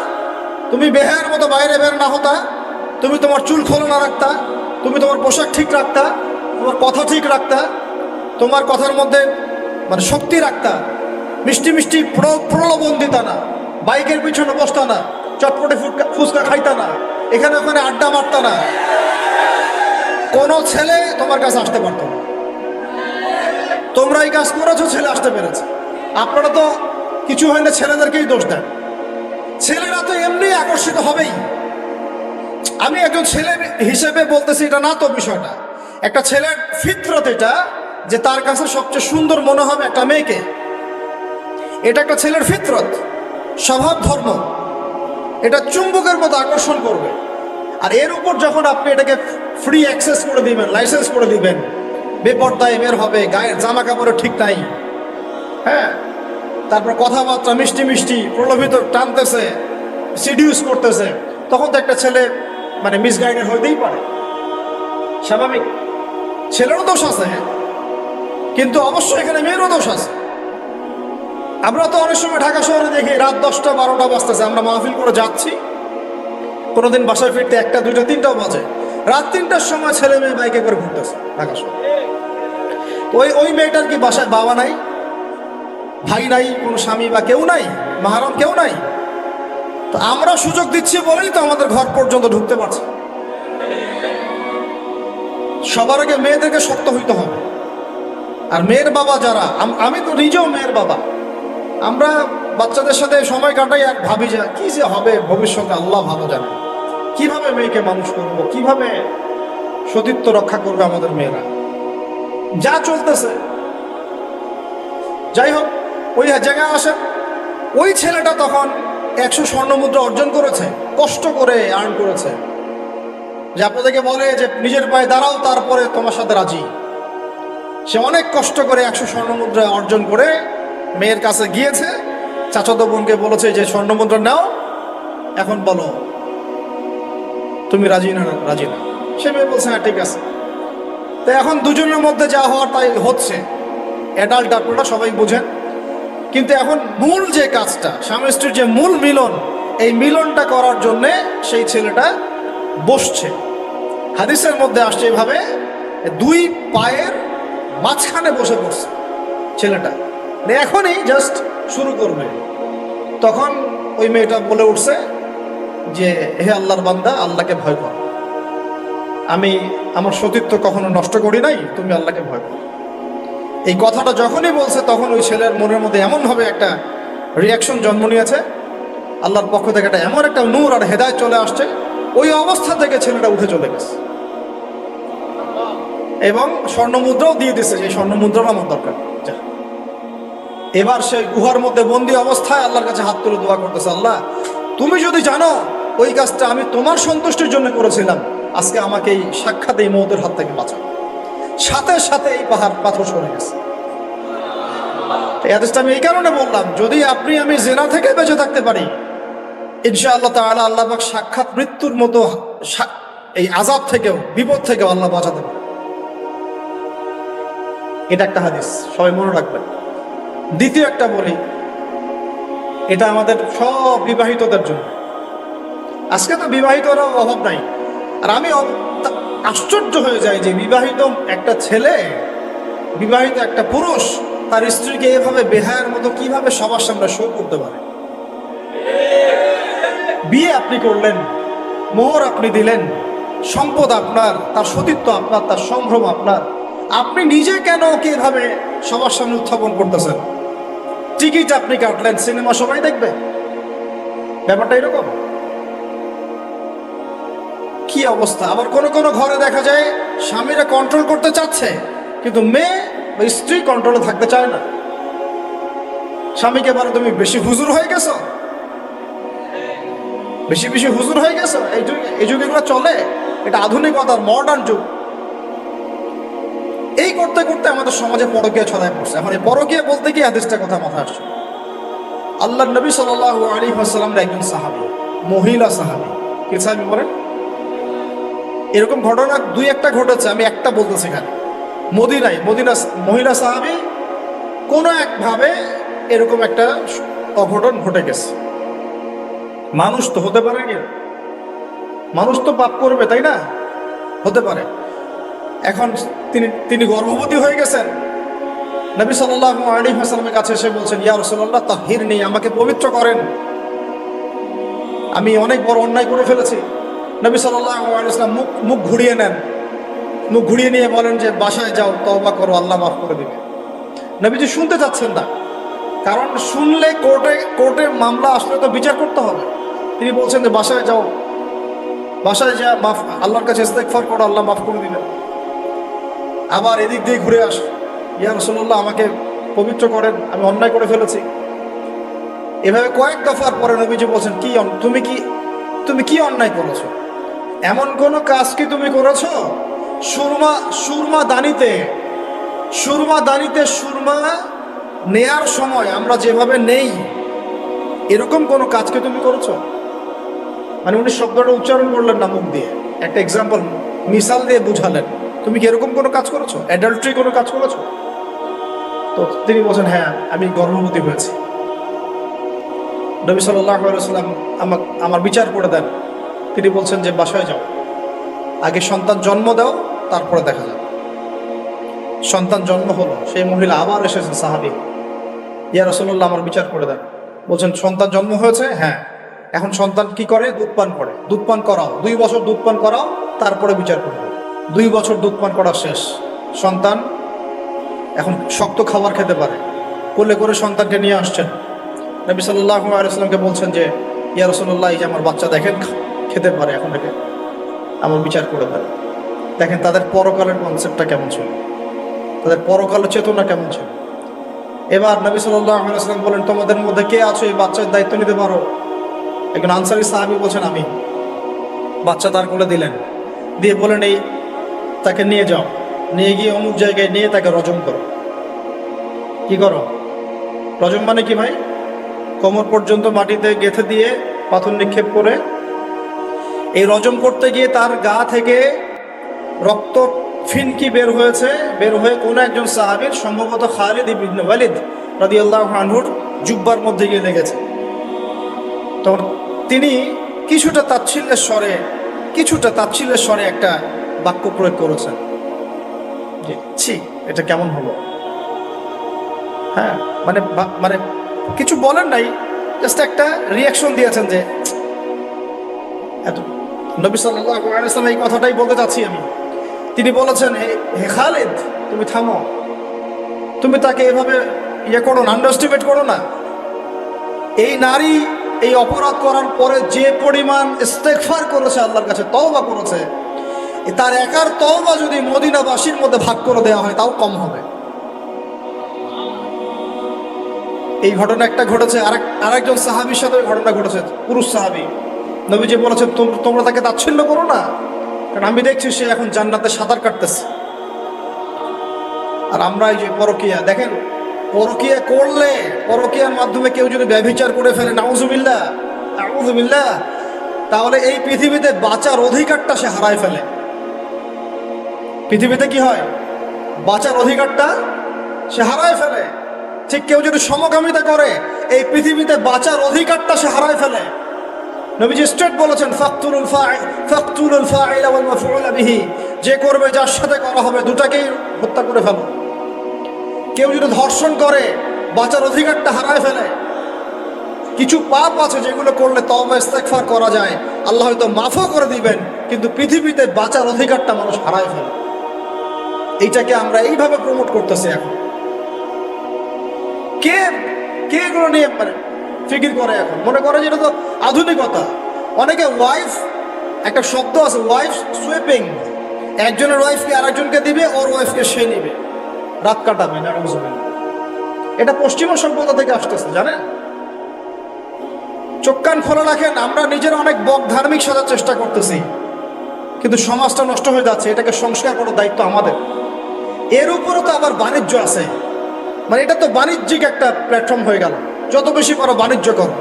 তুমি বেহায়ার মতো বাইরে বের না হতা, তুমি তোমার চুল খোলা না রাখতা, তুমি তোমার পোশাক ঠিক রাখতা, তোমার কথা ঠিক রাখতা, তোমার কথার মধ্যে মানে শক্তি রাখতা, মিষ্টি মিষ্টি প্রলোভন দিতা না, বাইকের পিছনে বসতা না, চটপটে ফুচকা খাইতা না, এখানে ওখানে আড্ডা মারতা না, কোনো ছেলে তোমার কাছে আসতে পারতো না। তোমরা এই কাজ করেছো, ছেলে আসতে পেরেছে। আপনারা তো কিছু হয় না, ছেলেদেরকেই দোষ দেন। ছেলেরা তো এমনি আকর্ষিত হবেই। আমি একজন ছেলে হিসেবে বলতেছি, এটা না তো বিষয়টা। একটা ছেলের ফিতরত এটা, যে তার কাছে সবচেয়ে সুন্দর মনে হবে একটা মেয়েকে। এটা একটা ছেলের ফিতরত, স্বভাব ধর্ম। এটা চুম্বকের মতো আকর্ষণ করবে। আর এর উপর যখন আপনি এটাকে ফ্রি অ্যাক্সেস করে দিবেন, লাইসেন্স করে দিবেন, বেপর্দায় বের হবে, গায়ের জামা কাপড়ও ঠিক নাই, হ্যাঁ, তারপর কথাবার্তা মিষ্টি মিষ্টি প্রলোভিত টানতেছে, সিডিউস করতেছে, তখন তো একটা ছেলে মানে মিসগাইডেড হইতেই পারে, স্বাভাবিক। ছেলেরও দোষ আছে, কিন্তু অবশ্যই এখানে মেয়েরও দোষ আছে। আমরা তো অনেক সময় ঢাকা শহরে দেখি রাত 10টা 12টা বাজতেছে, আমরা মাহফিল করে যাচ্ছি, কোনোদিন বাসায় ফিরতে 1টা 2টা 3টাও বাজে। রাত 3টার সময় ছেলে মেয়ে বাইকে করে ঘুরতেছে ঢাকা শহরে। ওই মেয়েটার কি বাসায় বাবা নাই, ভাই নাই, কোনো স্বামী বা কেউ নাই, মাহারাম কেউ নাই? তো আমরা সুযোগ দিচ্ছি বলেই তো আমাদের ঘর পর্যন্ত ঢুকতে পারছে। সবার আগে মেয়েদেরকে শক্ত হইতে হবে। আর মেয়ের বাবা যারা, আমি তো নিজেও মেয়ের বাবা, আমরা বাচ্চাদের সাথে সময় কাটাই আর ভাবি যে কি যে হবে ভবিষ্যতে আল্লাহ ভালো জানে। কিভাবে মেয়েকে মানুষ করব, কিভাবে সতীত্ব রক্ষা করবে আমাদের মেয়েরা, যা চলতেছে। যাই হোক, ওই জায়গায় আসেন, ওই ছেলেটা তখন 100 স্বর্ণমুদ্রা অর্জন করেছে, কষ্ট করে আর্ন করেছে। যে আপনাদেরকে বলে যে নিজের পায়ে দাঁড়াও, তারপরে তোমার সাথে রাজি। সে অনেক কষ্ট করে 100 স্বর্ণমুদ্রা অর্জন করে মেয়ের কাছে গিয়েছে। চাচাতো বোনকে বলেছে যে স্বর্ণমুদ্রা নাও, এখন বলো তুমি রাজি না? রাজি না। সে মেয়ে বলছে হ্যাঁ ঠিক আছে। তো এখন দুজনের মধ্যে যা হওয়ার তাই হচ্ছে, অ্যাডাল্ট আপনারা সবাই বুঝেন। কিন্তু এখন মূল যে কাজটা, স্বামী স্ত্রীর যে মূল মিলন, এই মিলনটা করার জন্যে সেই ছেলেটা বসছে। হাদিসের মধ্যে আসছে এভাবে, 2 পায়ের মাঝখানে বসে পড়ছে ছেলেটা, এখনই জাস্ট শুরু করবে। তখন ওই মেয়েটা বলে উঠছে যে হে আল্লাহর বান্দা, আল্লাহকে ভয় কর, আমি আমার সতীত্ব কখনো নষ্ট করি নাই, তুমি আল্লাহকে ভয় করো। এই কথাটা যখনই বলছে, তখন ওই ছেলের মনের মধ্যে এমনভাবে একটা রিয়াকশন জন্ম নিয়েছে, আল্লাহর পক্ষ থেকে একটা এমন একটা নূর আর হেদায়েত চলে আসছে, ওই অবস্থা থেকে ছেলেটা উঠে চলে গেছে এবং স্বর্ণমুদ্রাও দিয়ে দিচ্ছে, যে স্বর্ণমুদ্রাও আমার দরকার। এবার সে গুহার মধ্যে বন্দি অবস্থায় আল্লাহর কাছে হাত তুলে দোয়া করতেছে, আল্লাহ তুমি যদি জানো ওই কাজটা আমি তোমার সন্তুষ্টির জন্য করেছিলাম, আজকে আমাকে এই সাক্ষাৎ এই মওতের হাত থেকে বাঁচাও। সাথে সাথে এই পাথর সরে গেছে। এই হাদিসটা আমি এই কারণে বললাম, যদি আপনি আমি জিনা থেকে বেঁচে থাকতে পারি, ইনশাআল্লাহ তাআলা আল্লাহ পাক সাক্ষাৎ মৃত্যুর মতো এই আযাব থেকেও, বিপদ থেকেও আল্লাহ বাঁচাতে পারে। এটা একটা হাদিস, সবাই মনে রাখবেন। দ্বিতীয় একটা বলি, এটা আমাদের সব বিবাহিতদের জন্য। আজকে তো বিবাহিতরা অভাব নাই। আর আমি আশ্চর্য হয়ে যাই যে বিবাহিত একটা ছেলে, বিবাহিত একটা পুরুষ তার স্ত্রীকে এভাবে বেহায়ার মতো কিভাবে সবার সামনে শো করতে পারে। বিয়ে আপনি করলেন, মোহর আপনি দিলেন, সম্পদ আপনার, তার সতীত্ব আপনার, তার সম্ভ্রম আপনার, আপনি নিজে কেন ওকে এভাবে সবার সামনে উত্থাপন করতেছেন? টিকিট আপনি কাটলেন, সিনেমা সবাই দেখবে, ব্যাপারটা এরকম। কি অবস্থা! আবার কোন কোন ঘরে দেখা যায় স্বামীরা কন্ট্রোল করতে চাচ্ছে, কিন্তু মেয়ে বা স্ত্রী কন্ট্রোলে থাকতে চায় না। স্বামীকে বলে তুমি বেশি হুজুর হয়ে গেছো, বেশি বেশি হুজুর হয়ে গেছো। এই যুগে এগুলো চলে, এটা আধুনিকতার মডার্ন যুগ। এই করতে করতে আমাদের সমাজে পরকীয়া ছড়ায় পড়ছে। এখন এই পরকীয়া বলতে গিয়ে হাদিসটা কথা মাথায় আসছে। আল্লাহ নবী সাল্লাল্লাহু আলাইহি ওয়াসাল্লামের একজন সাহাবী, মহিলা সাহাবী, কি সাহাবী বলেন? এরকম ঘটনা দুই একটা ঘটেছে, আমি একটা বলতেছি এখানে। মদিনা মহিলা সাহাবী কোনো একভাবে এরকম একটা অঘটন ঘটে গেছে। মানুষ তো হতে পারে কি, মানুষ তো পাপ করবে, তাই না? হতে পারে। এখন তিনি গর্ভবতী হয়ে গেছেন। নবী সাল্লাল্লাহু আলাইহি ওয়াসাল্লামের কাছে এসে বলছেন, ইয়া রাসূলুল্লাহ তাহহিরনি, আমাকে পবিত্র করেন, আমি অনেক বড় অন্যায় করে ফেলেছি। নবী সাল্লাল্লাহু আলাইহি ওয়াসাল্লাম মুখ ঘুরিয়ে নেন, মুখ ঘুরিয়ে নিয়ে বলেন যে বাসায় যাও, তওবা করো, আল্লাহ মাফ করে দিবে। নবীজি শুনতে চাচ্ছেন না, কারণ শুনলে কোর্টে মামলা আসলে তো বিচার করতে হবে। তিনি বলছেন যে বাসায় যাও, বাসায় যা মাফ, আল্লাহর কাছে ইস্তেগফার করো, আল্লাহ মাফ করে দিবেন। আবার এদিক দিয়ে ঘুরে আস, ইয়া রাসূলুল্লাহ আমাকে পবিত্র করেন, আমি অন্যায় করে ফেলেছি। এভাবে কয়েক দফার পরে নবীজি বলছেন, তুমি কি অন্যায় করেছো? এমন কোন কাজ কি তুমি করেছো? সুরমা দানিতে সুরমা নেয়ার সময় আমরা যেভাবে নেই, এরকম কোন কাজ কি তুমি করেছো? মানে উনি শব্দটা উচ্চারণ করলেন না মুখ দিয়ে, একটা এক্সাম্পল মিসাল দিয়ে বুঝালেন। তুমি কি এরকম কোনো কাজ করেছো? অ্যাডাল্ট্রি কোনো কাজ করেছো? তো তিনি বলছেন, হ্যাঁ আমি গর্ভবতী হয়েছি। নবী সাল্লাল্লাহু আলাইহি ওয়াসাল্লাম আমার বিচার করে দেন। তিনি বলছেন যে বাসায় যাও, আগে সন্তান জন্ম দাও, তারপরে দেখা যাবে। সন্তান জন্ম হলো, সেই মহিলা আবার এসেছেন সাহাবী, ইয়া রাসূলুল্লাহ আমার বিচার করে দেন। বলছেন সন্তান জন্ম হয়েছে, হ্যাঁ। এখন সন্তান কি করে? দুধ পান করে। দুধ পান করাও, 2 বছর দুধ পান করাও, তারপরে বিচার করবে। 2 বছর দুধ পান করা শেষ, সন্তান এখন শক্ত খাবার খেতে পারে। কোলে করে সন্তানকে নিয়ে আসছেন। নবী সাল্লাল্লাহু আলাইহি ওয়াসাল্লামকে বলছেন যে ইয়া রাসূলুল্লাহ, এই যে আমার বাচ্চা দেখেন খেতে পারে, এখন থেকে আমার বিচার করে দেন। দেখেন তাদের পরকালের কনসেপ্টটা কেমন ছিল, তাদের পরকালের চেতনা কেমন ছিল। এবার নবী সাল্লাল্লাহু আলাইহি ওয়াসাল্লাম বলেন, তোমাদের মধ্যে কে আছো এই বাচ্চার দায়িত্ব নিতে পারো? একজন আনসারী সাহাবী বলছেন আমি। বাচ্চা তার কোলে দিলেন, দিয়ে বলেন এই তাকে নিয়ে যাও, নিয়ে গিয়ে অমুক জায়গায় নিয়ে তাকে রজম করো। কি করো? রজম মানে কি ভাই? কোমর পর্যন্ত মাটিতে গেঁথে দিয়ে পাথর নিক্ষেপ করে, এই রজম করতে গিয়ে তার গা থেকে রক্ত ফিনকি বের হয়ে কোনো একজন সাহাবীর, সম্ভবত খালিদ ইবনে ওয়ালিদ রাদিয়াল্লাহু আনহুর জুব্বার মধ্যে গিয়ে লেগেছে। তখন তিনি কিছুটা তাচ্ছিল্যের স্বরে একটা বাক্য প্রয়োগ করেছেন যে ছি, এটা কেমন হলো? হ্যাঁ, মানে কিছু বলেন নাই, জাস্ট একটা রিয়াকশন দিয়েছেন যে এত। নবী সাল্লাল্লাহু আলাইহি ওয়াসাল্লাম এই কথাটাই বলতে চাচ্ছি আমি। তিনি বলেছেন, হে খালিদ, তুমি থামো, তুমি তাকে এভাবে করো না, আন্ডারস্টিমেট করো না। এই নারী এই অপরাধ করার পরে যে পরিমাণ ইস্তেগফার করেছে, আল্লাহর কাছে তওবা করেছে, তার একার তওবা যদি মদিনাবাসীর মধ্যে ভাগ করে দেওয়া হয় তাও কম হবে। এই ঘটনা একটা ঘটেছে, আরেকজন সাহাবীর সাথে ঘটনা ঘটেছে, পুরুষ সাহাবী। নবীজি বলেছেন তোমরা তাকে তাচ্ছিল্য করো না, কারণ আমি দেখছি সে এখন জান্নাতে সাঁতার কাটতেছে। আর আমরা এই যে পরকীয়া, দেখেন পরকীয়া করলে, পরকীয়ার মাধ্যমে কেউ যদি ব্যভিচার করে ফেলে, নাউযুবিল্লাহ, তাহলে এই পৃথিবীতে বাঁচার অধিকারটা সে হারায় ফেলে। পৃথিবীতে কি হয়? বাঁচার অধিকারটা সে হারায় ফেলে। ঠিক কেউ যদি সমকামিতা করে, এই পৃথিবীতে বাঁচার অধিকারটা সে হারায় ফেলে। নবীজি স্ট্রেট বলেছেন, ফাকতুলুল ফাইল ওয়াল মাফউল বিহি, যে করবে যার সাথে করা হবে দুটাকেই হত্যা করে ফেলো। কেউ যদি ধর্ষণ করে, বাঁচার অধিকারটা হারায় ফেলে। কিছু পাপ আছে যেগুলো করলে তওবা ইস্তেগফার করা যায়, আল্লাহ হয়তো মাফও করে দিবেন, কিন্তু পৃথিবীতে বাঁচার অধিকারটা মানুষ হারায় ফেলে। এইটাকে আমরা এইভাবে প্রমোট করতেছি এখন। কে এগুলো নিয়ে ফিকির করে? এখন মনে করে যে এটা তো আধুনিকতা। অনেকে ওয়াইফ, একটা শব্দ আছে ওয়াইফ সুইপিং, একজনের ওয়াইফকে আরেকজনকে দিবে, ওর ওয়াইফকে সে নিবে। রাত কাটাবে নাউজুবিল্লাহ। এটা পশ্চিমা সভ্যতা থেকে আসতেছে, জানেন? চোখ কান খোলা রাখেন। আমরা নিজেরা অনেক বক ধার্মিক সাজার চেষ্টা করতেছি, কিন্তু সমাজটা নষ্ট হয়ে যাচ্ছে। এটাকে সংস্কার করার দায়িত্ব আমাদের। এর উপরে তো আবার বাণিজ্য আছে, মানে এটা তো বাণিজ্যিক একটা প্ল্যাটফর্ম হয়ে গেল। যত বেশি পারো বাণিজ্য করো।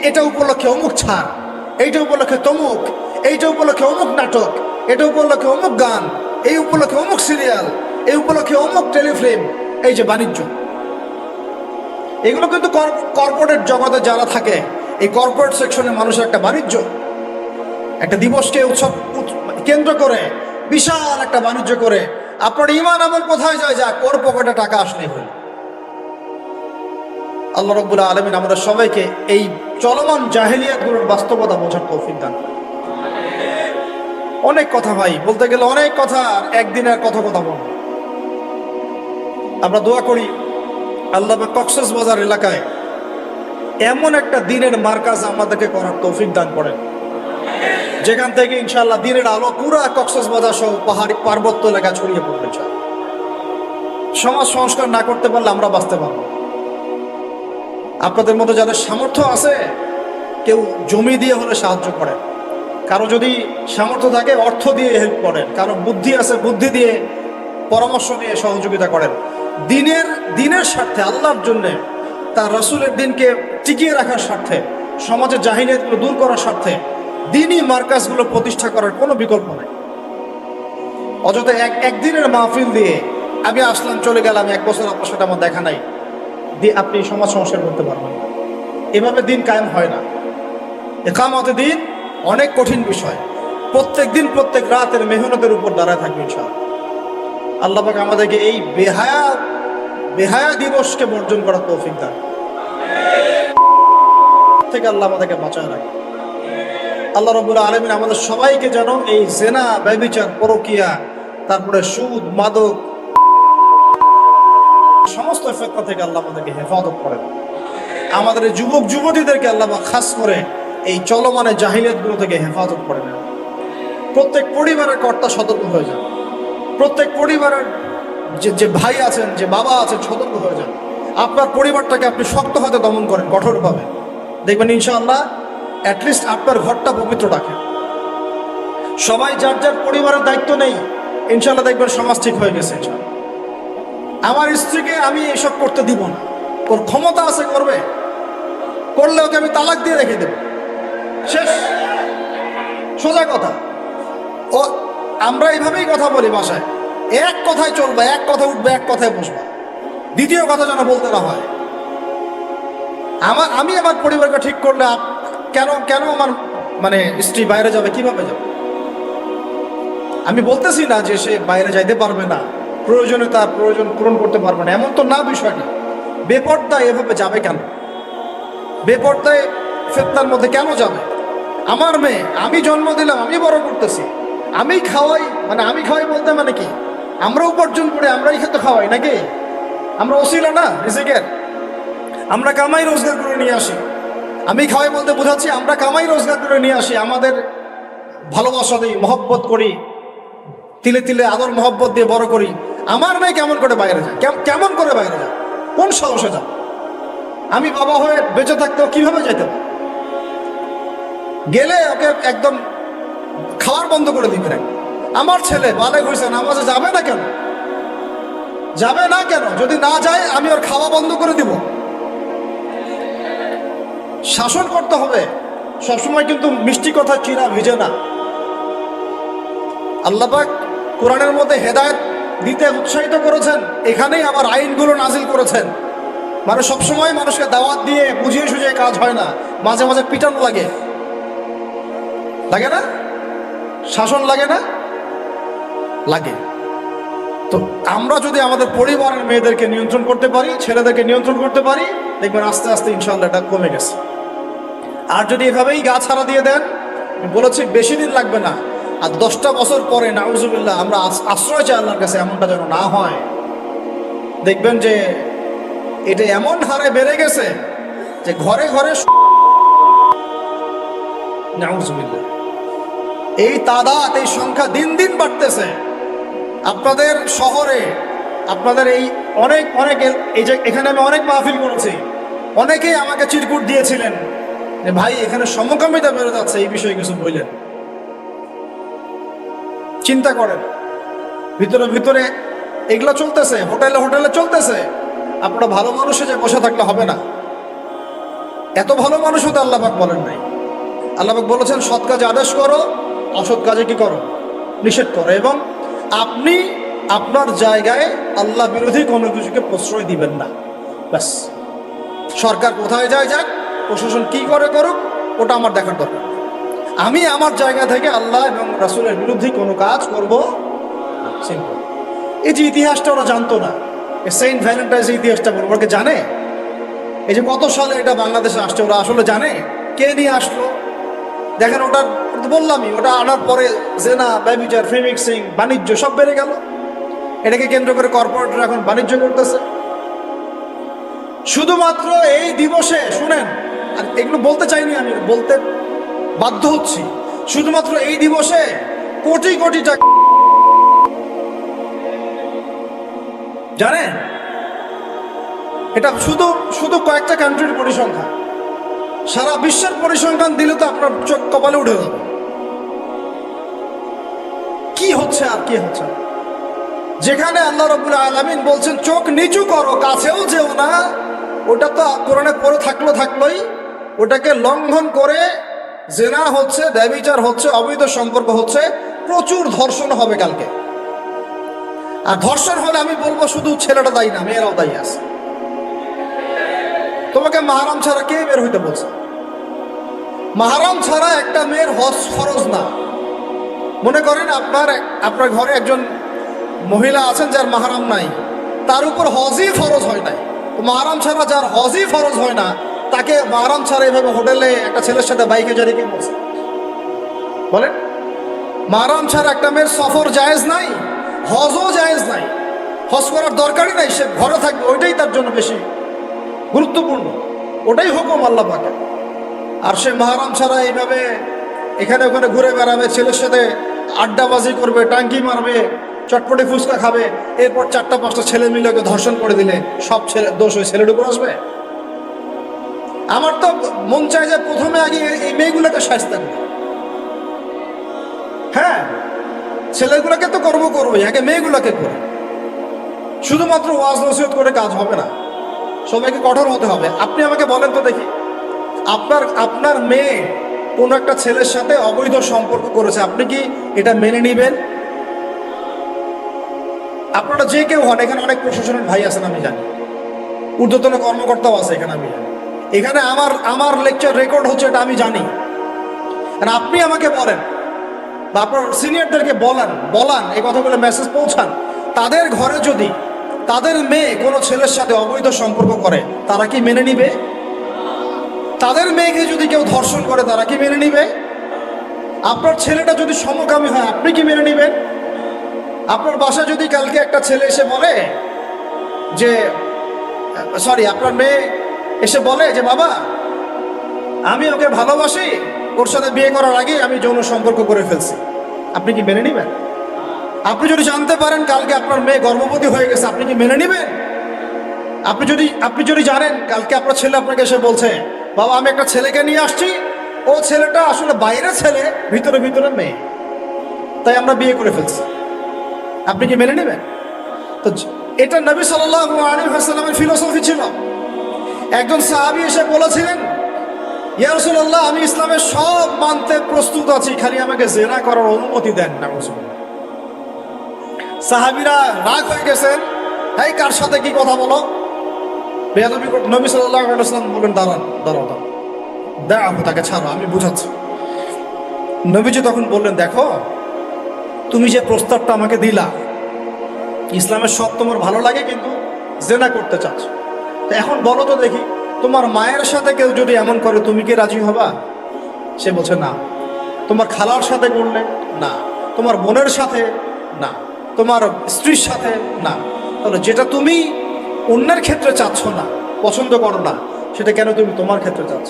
এটা উপলক্ষে অমুক ছাড়, এইটা উপলক্ষে তমুক, এইটা উপলক্ষে অমুক নাটক, এটা উপলক্ষে অমুক গান, এই উপলক্ষে অমুক সিরিয়াল, এই উপলক্ষে অমুক টেলিফিল্ম। এই যে বাণিজ্য, এগুলো কিন্তু কর্পোরেট জগতে যারা থাকে, এই কর্পোরেট সেকশনে মানুষের একটা বাণিজ্য। একটা দিবসকে উৎসব কেন্দ্র করে বিশাল একটা বাণিজ্য করে আপনার ইমান আমল কোথায় যায়? যা কোর পকেটে টাকা আসলে হল। আল্লাহ রাব্বুল আলামিন আমাদের সবাইকে এই চলমান জাহেলিয়াতগুলোর বাস্তবতা বোঝার তৌফিক দান করেন। অনেক কথা ভাই, বলতে গেলে অনেক কথা, আর একদিনের কথা বলবো। আমরা দোয়া করি আল্লাহ কক্সবাজার এলাকায় এমন একটা দিনের মার্কাজ আমাদেরকে করার তৌফিক দান করেন, যেখান থেকে ইনশাআল্লাহ দিনের আলো পুরা কক্সবাজার সহ পাহাড়ি পার্বত্য এলাকা ছড়িয়ে পড়বে। সমাজ সংস্কার না করতে পারলে আমরা বাঁচতে পারব। আপনাদের মতো যাদের সামর্থ্য আছে, কেউ জমি দিয়ে হলে সাহায্য করেন, কারো যদি সামর্থ্য থাকে অর্থ দিয়ে হেল্প করেন, কারো বুদ্ধি আছে বুদ্ধি দিয়ে পরামর্শ নিয়ে সহযোগিতা করেন। দিনের স্বার্থে, আল্লাহর জন্যে, তার রাসূলের দিনকে টিকিয়ে রাখার স্বার্থে, সমাজের জাহিলিয়াতগুলো দূর করার স্বার্থে দিনই মার্কাজগুলো প্রতিষ্ঠা করার কোনো বিকল্প নেই। অযথা একদিনের মাহফিল দিয়ে আমি আসলাম চলে গেলাম, 1 বছর আপনার সাথে আমার দেখা নাই, দিয়ে আপনি সমাজ সংস্কার করতে পারবেন না। এভাবে দিন কায়েম হয় না। ইকামতে দিন অনেক কঠিন বিষয়। প্রত্যেক দিন প্রত্যেক রাতের মেহনতের উপর দাঁড়ায় থাকবে ইনশাআল্লাহ। আল্লাহ পাক আমাদেরকে এই বেহায়া দিবসকে বর্জন করার তৌফিক দান থেকে আল্লাহ আমাদেরকে বাঁচায় রাখে। আল্লাহ রাব্বুল আলামিন আমাদের সবাইকে যেন এই জেনা, ব্যভিচার, পরকিয়া, তারপরে সুদ, মাদক, সমস্ত ফিতনা থেকে আল্লাহ আমাদেরকে হেফাজত করেন। আমাদের যুবক যুবতীদেরকে আল্লাহ খাস করে এই চলমানে জাহিলিয়াতগুলো থেকে হেফাজত করেন। প্রত্যেক পরিবারের কর্তা সতর্ক হয়ে যান। প্রত্যেক পরিবারের যে ভাই আছেন, যে বাবা আছেন, সতর্ক হয়ে যান। আপনার পরিবারটাকে আপনি শক্ত হাতে দমন করেন, কঠোরভাবে। দেখবেন ইনশাআল্লাহ অ্যাটলিস্ট আপনার ঘরটা পবিত্র রাখেন। সবাই যার যার পরিবারের দায়িত্ব নেই, ইনশাআল্লাহ দেখবেন সমাজ ঠিক হয়ে গেছে। আমার স্ত্রীকে আমি এসব করতে দিব না, ওর ক্ষমতা আছে করবে, করলে ওকে আমি তালাক দিয়ে রেখে দেব, শেষ, সোজা কথা। ও আমরা এইভাবেই কথা বলি বাসায়, এক কথায় চলবে, এক কথা উঠবে, এক কথায় বসবে, দ্বিতীয় কথা যেন বলতে না হয়। আমি আমার পরিবারকে ঠিক করলে কেন আমার স্ত্রী বাইরে যাবে, কিভাবে যাবে? আমি বলতেছি না যে সে বাইরে যাইতে পারবে না, প্রয়োজনে তার প্রয়োজন পূরণ করতে পারবে না, এমন তো না বিষয়টি। বেপরদায় এভাবে যাবে কেন? বেপরদায় ফিতনার মধ্যে কেন যাবে? আমার মেয়ে, আমি জন্ম দিলাম, আমি বড় করতেছি, আমি খাওয়াই, আমি খাওয়াই বলতে কি আমরা উপার্জন করে আমরাই খেতে খাওয়াই নাকি? আমরা ওসিলা না রিজিকের, আমরা কামাই রোজগার করে নিয়ে আসি। আমি খাওয়াই বলতে বোঝাচ্ছি আমরা কামাই রোজগার করে নিয়ে আসি, আমাদের ভালোবাসা দিই, মহব্বত করি, তিলে তিলে আদর মহব্বত দিয়ে বড় করি। আমার মেয়ে কেমন করে বাইরে যায়? কেমন করে বাইরে যায়? কোন সাহসে যায়? আমি বাবা হয়ে বেঁচে থাকতেও কিভাবে যেতে পারি? গেলে ওকে একদম খাওয়ার বন্ধ করে দিবে। আমার ছেলে বালেগ হয়েছে, নামাজে যাবে না কেন? যাবে না কেন? যদি না যায় আমি ওর খাওয়া বন্ধ করে দিব। শাসন করতে হবে সবসময়, কিন্তু মিষ্টি কথা চিরা ভিজে না। আল্লাহ পাক কোরআনের মধ্যে হেদায়েত দিতে উৎসাহিত করেছেন, এখানেই আবার আইনগুলো নাজিল করেছেন। সবসময় মানুষকে দাওয়াত দিয়ে বুঝিয়ে সুঝিয়ে কাজ হয় না, মাঝে মাঝে পিটানো লাগে না? শাসন লাগে না? লাগে। তো আমরা যদি আমাদের পরিবারের মেয়েদেরকে নিয়ন্ত্রণ করতে পারি, ছেলেদেরকে নিয়ন্ত্রণ করতে পারি, দেখবেন আস্তে আস্তে ইনশাআল্লাহ এটা কমে গেছে। আর যদি এভাবেই গা ছাড়া দিয়ে দেন, বলেছি বেশি দিন লাগবে না, আর 10টা বছর পরে নাউজুবিল্লাহ আমরা আশ্রয় চাই আল্লাহর কাছে, এমনটা যেন না হয়। দেখবেন যে এটা এমন হারে বেড়ে গেছে যে ঘরে ঘরে নাউজুবিল্লাহ এই তাদাত, এই সংখ্যা দিন দিন বাড়তেছে। আপনাদের শহরে আপনাদের এই অনেক অনেক এই যে এখানে আমি অনেক মাহফিল করেছি, অনেকেই আমাকে চিরকুট দিয়েছিলেন যে ভাই এখানে সমকামিতা বেড়ে যাচ্ছে, এই বিষয়ে কিছু বললেন। চিন্তা করেন, ভিতরে ভিতরে এগুলো চলতেছে, হোটেলে হোটেলে চলতেছে। আপনারা ভালো মানুষে যে বসে থাকলে হবে না। এত ভালো মানুষও তো আল্লাহ পাক বলেন নাই। আল্লাহ পাক বলেছেন সৎ কাজে আদেশ করো, অসৎ কাজে কি করো, নিষেধ করো। এবং আপনি আপনার জায়গায় আল্লাহ বিরোধী কোনো কিছুকে প্রশ্রয় দিবেন না। ব্যাস, সরকার কোথায় যায় যাক, প্রশাসন কি করে করুক, ওটা আমার দেখার দরকার। আমি আমার জায়গা থেকে আল্লাহ এবং রাসূলের বিরুদ্ধে কোনো কাজ করব। সিম্পল। এই যে ইতিহাসটা ওরা জানতো না, সেন্ট ভ্যালেন্টাইন্সের ইতিহাসটা বলবো, ওরা জানে এই যে কত সালে এটা বাংলাদেশে আসছে, ওরা আসলে জানে কে নিয়ে আসলো? দেখেন ওটা বললামই, ওটা আনার পরে জেনা, ব্যভিচার, ফ্রিমিক্সিং, বাণিজ্য সব বেড়ে গেল। এটাকে কেন্দ্র করে কর্পোরেটরা এখন বাণিজ্য করতেছে। শুধুমাত্র এই দিবসে শুনেন, আর এগুলো বলতে চাইনি, আমি বলতে বাধ্য হচ্ছি, শুধুমাত্র এই দিবসে কোটি কোটি টাকা, জানেন এটা শুধু শুধু কয়েকটা কান্ট্রির পরিসংখ্যান। সারা বিশ্বের পরিসংখ্যান দিলে তো আপনার চোখ কপালে উঠে যাবে। কি হচ্ছে আর কি হচ্ছে, যেখানে আল্লাহ রাব্বুল আলামিন বলছেন চোখ নিচু করো, কাছেও যেও না, ওটা তো কোরআনে পড়ে থাকলোই, ওটাকে লঙ্ঘন করে জেনা হচ্ছে, ব্যভিচার হচ্ছে, অবৈধ সম্পর্ক হচ্ছে, প্রচুর ধর্ষণ হবে কালকে। আর ধর্ষণ হলে আমি বলবো শুধু ছেলেটা দায়ী না, মেয়েরাও দায়ী আছে। তোমাকে মাহরাম ছাড়া কে বের হইতে বলছে? মাহরাম ছাড়া একটা মেয়ের হজ ফরজ না। মনে করেন আপনার ঘরে একজন মহিলা আছেন যার মাহরাম নাই, তার উপর হজই ফরজ হয় নাই। তো মাহরাম ছাড়া যার হজই ফরজ হয় না, তাকে মাহরাম ছাড়া এভাবে হোটেলে একটা ছেলের সাথে বাইকে যারে কি বলছে বলেন? মাহরাম ছাড়া একটা মেয়ের সফর জায়েজ নাই, হজও জায়েজ নাই, হজ করার দরকারই নাই, সে ঘরে থাকবে, ওইটাই তার জন্য বেশি গুরুত্বপূর্ণ, ওটাই হুকুম আল্লাহ পাকের। আর সে মাহরাম ছাড়া এইভাবে এখানে ওখানে ঘুরে বেড়াবে, ছেলের সাথে আড্ডাবাজি করবে, টাঙ্কি মারবে, চটপটি ফুচকা খাবে, এরপর 4-5টা ছেলে মিলে ওকে ধর্ষণ করে দিলে সব ছেলে দোষ ওই ছেলের উপর আসবে? আমার তো মন চায় যে প্রথমে আগে এই মেয়েগুলোকে শাস্তি দেব। হ্যাঁ, ছেলেগুলোকে তো করবোই, আগে মেয়েগুলোকে করে। শুধুমাত্র ওয়াজ নসিহত করে কাজ হবে না, সবাইকে কঠোর হতে হবে। আপনি আমাকে বলেন তো দেখি, আপনার মেয়ে কোন একটা ছেলের সাথে অবৈধ সম্পর্ক করেছে, আপনি কি এটা মেনে নেবেন? আপনারা যে কেউ হন, এখানে অনেক প্রশাসনের ভাই আছেন আমি জানি, ঊর্ধ্বতন কর্মকর্তাও আছে এখানে আমি জানি, এখানে আমার লেকচার রেকর্ড হচ্ছে এটা আমি জানি। আর আপনি আমাকে বলেন বা আপনার সিনিয়রদেরকে বলান এই কথাগুলো মেসেজ পৌঁছান, তাদের ঘরে যদি তাদের মেয়ে কোনো ছেলের সাথে অবৈধ সম্পর্ক করে, তারা কি মেনে নিবে? তাদের মেয়েকে যদি কেউ ধর্ষণ করে, তারা কি মেনে নিবে? আপনার ছেলেটা যদি সমকামী হয়, আপনি কি মেনে নিবেন? আপনার বাসায় যদি কালকে একটা ছেলে এসে বলে যে আপনার মেয়ে এসে বলে যে বাবা আমি ওকে ভালোবাসি, ওর সাথে বিয়ে করার আগে আমি যৌন সম্পর্ক করে ফেলছি, আপনি কি মেনে নিবেন? আপনি যদি জানতে পারেন কালকে আপনার মেয়ে গর্ভবতী হয়ে গেছে, আপনি কি মেনে নিবেন? আপনি যদি জানেন কালকে আপনার ছেলে আপনাকে এসে বলছে বাবা আমি একটা ছেলেকে নিয়ে আসছি, ও ছেলেটা আসলে বাইরের ছেলে, ভিতরে ভিতরে মেয়ে, তাই আমরা বিয়ে করে ফেলছি, আপনি কি মেনে নেবেন? তো এটা নবী সাল্লাল্লাহু আলাইহি ওয়াসাল্লামের ফিলোসফি ছিল। একজন সাহাবী এসে বলেছিলেন ইয়া রাসূলুল্লাহ আমি ইসলামের সব মানতে প্রস্তুত আছি, খালি আমাকে জিনা করার অনুমতি দেন না। সাহাবীরা রাগ হয়ে গেছেন, এই কার সাথে কি কথা বলো? বেয়াদবি নবী সাল্লাল্লাহু আলাইহি ওয়াসাল্লাম বলেন দাঁড়াও, তাকে ছাড়ো, আমি বুঝাচ্ছি। নবীজি তখন বললেন দেখো তুমি যে প্রস্তাবটা আমাকে দিলা, ইসলামের সব তোমার ভালো লাগে, কিন্তু জেনা করতে চাচ্ছ, এখন বলো তো দেখি তোমার মায়ের সাথে কেউ যদি এমন করে তুমি কি রাজি হবা? সে বলছে না। তোমার খালার সাথে করলে না, তোমার বোনের সাথে না, তোমার স্ত্রীর সাথে না, তাহলে যেটা তুমি অন্যের ক্ষেত্রে চাচ্ছ না, পছন্দ করো না, সেটা কেন তুমি তোমার ক্ষেত্রে চাচ্ছ?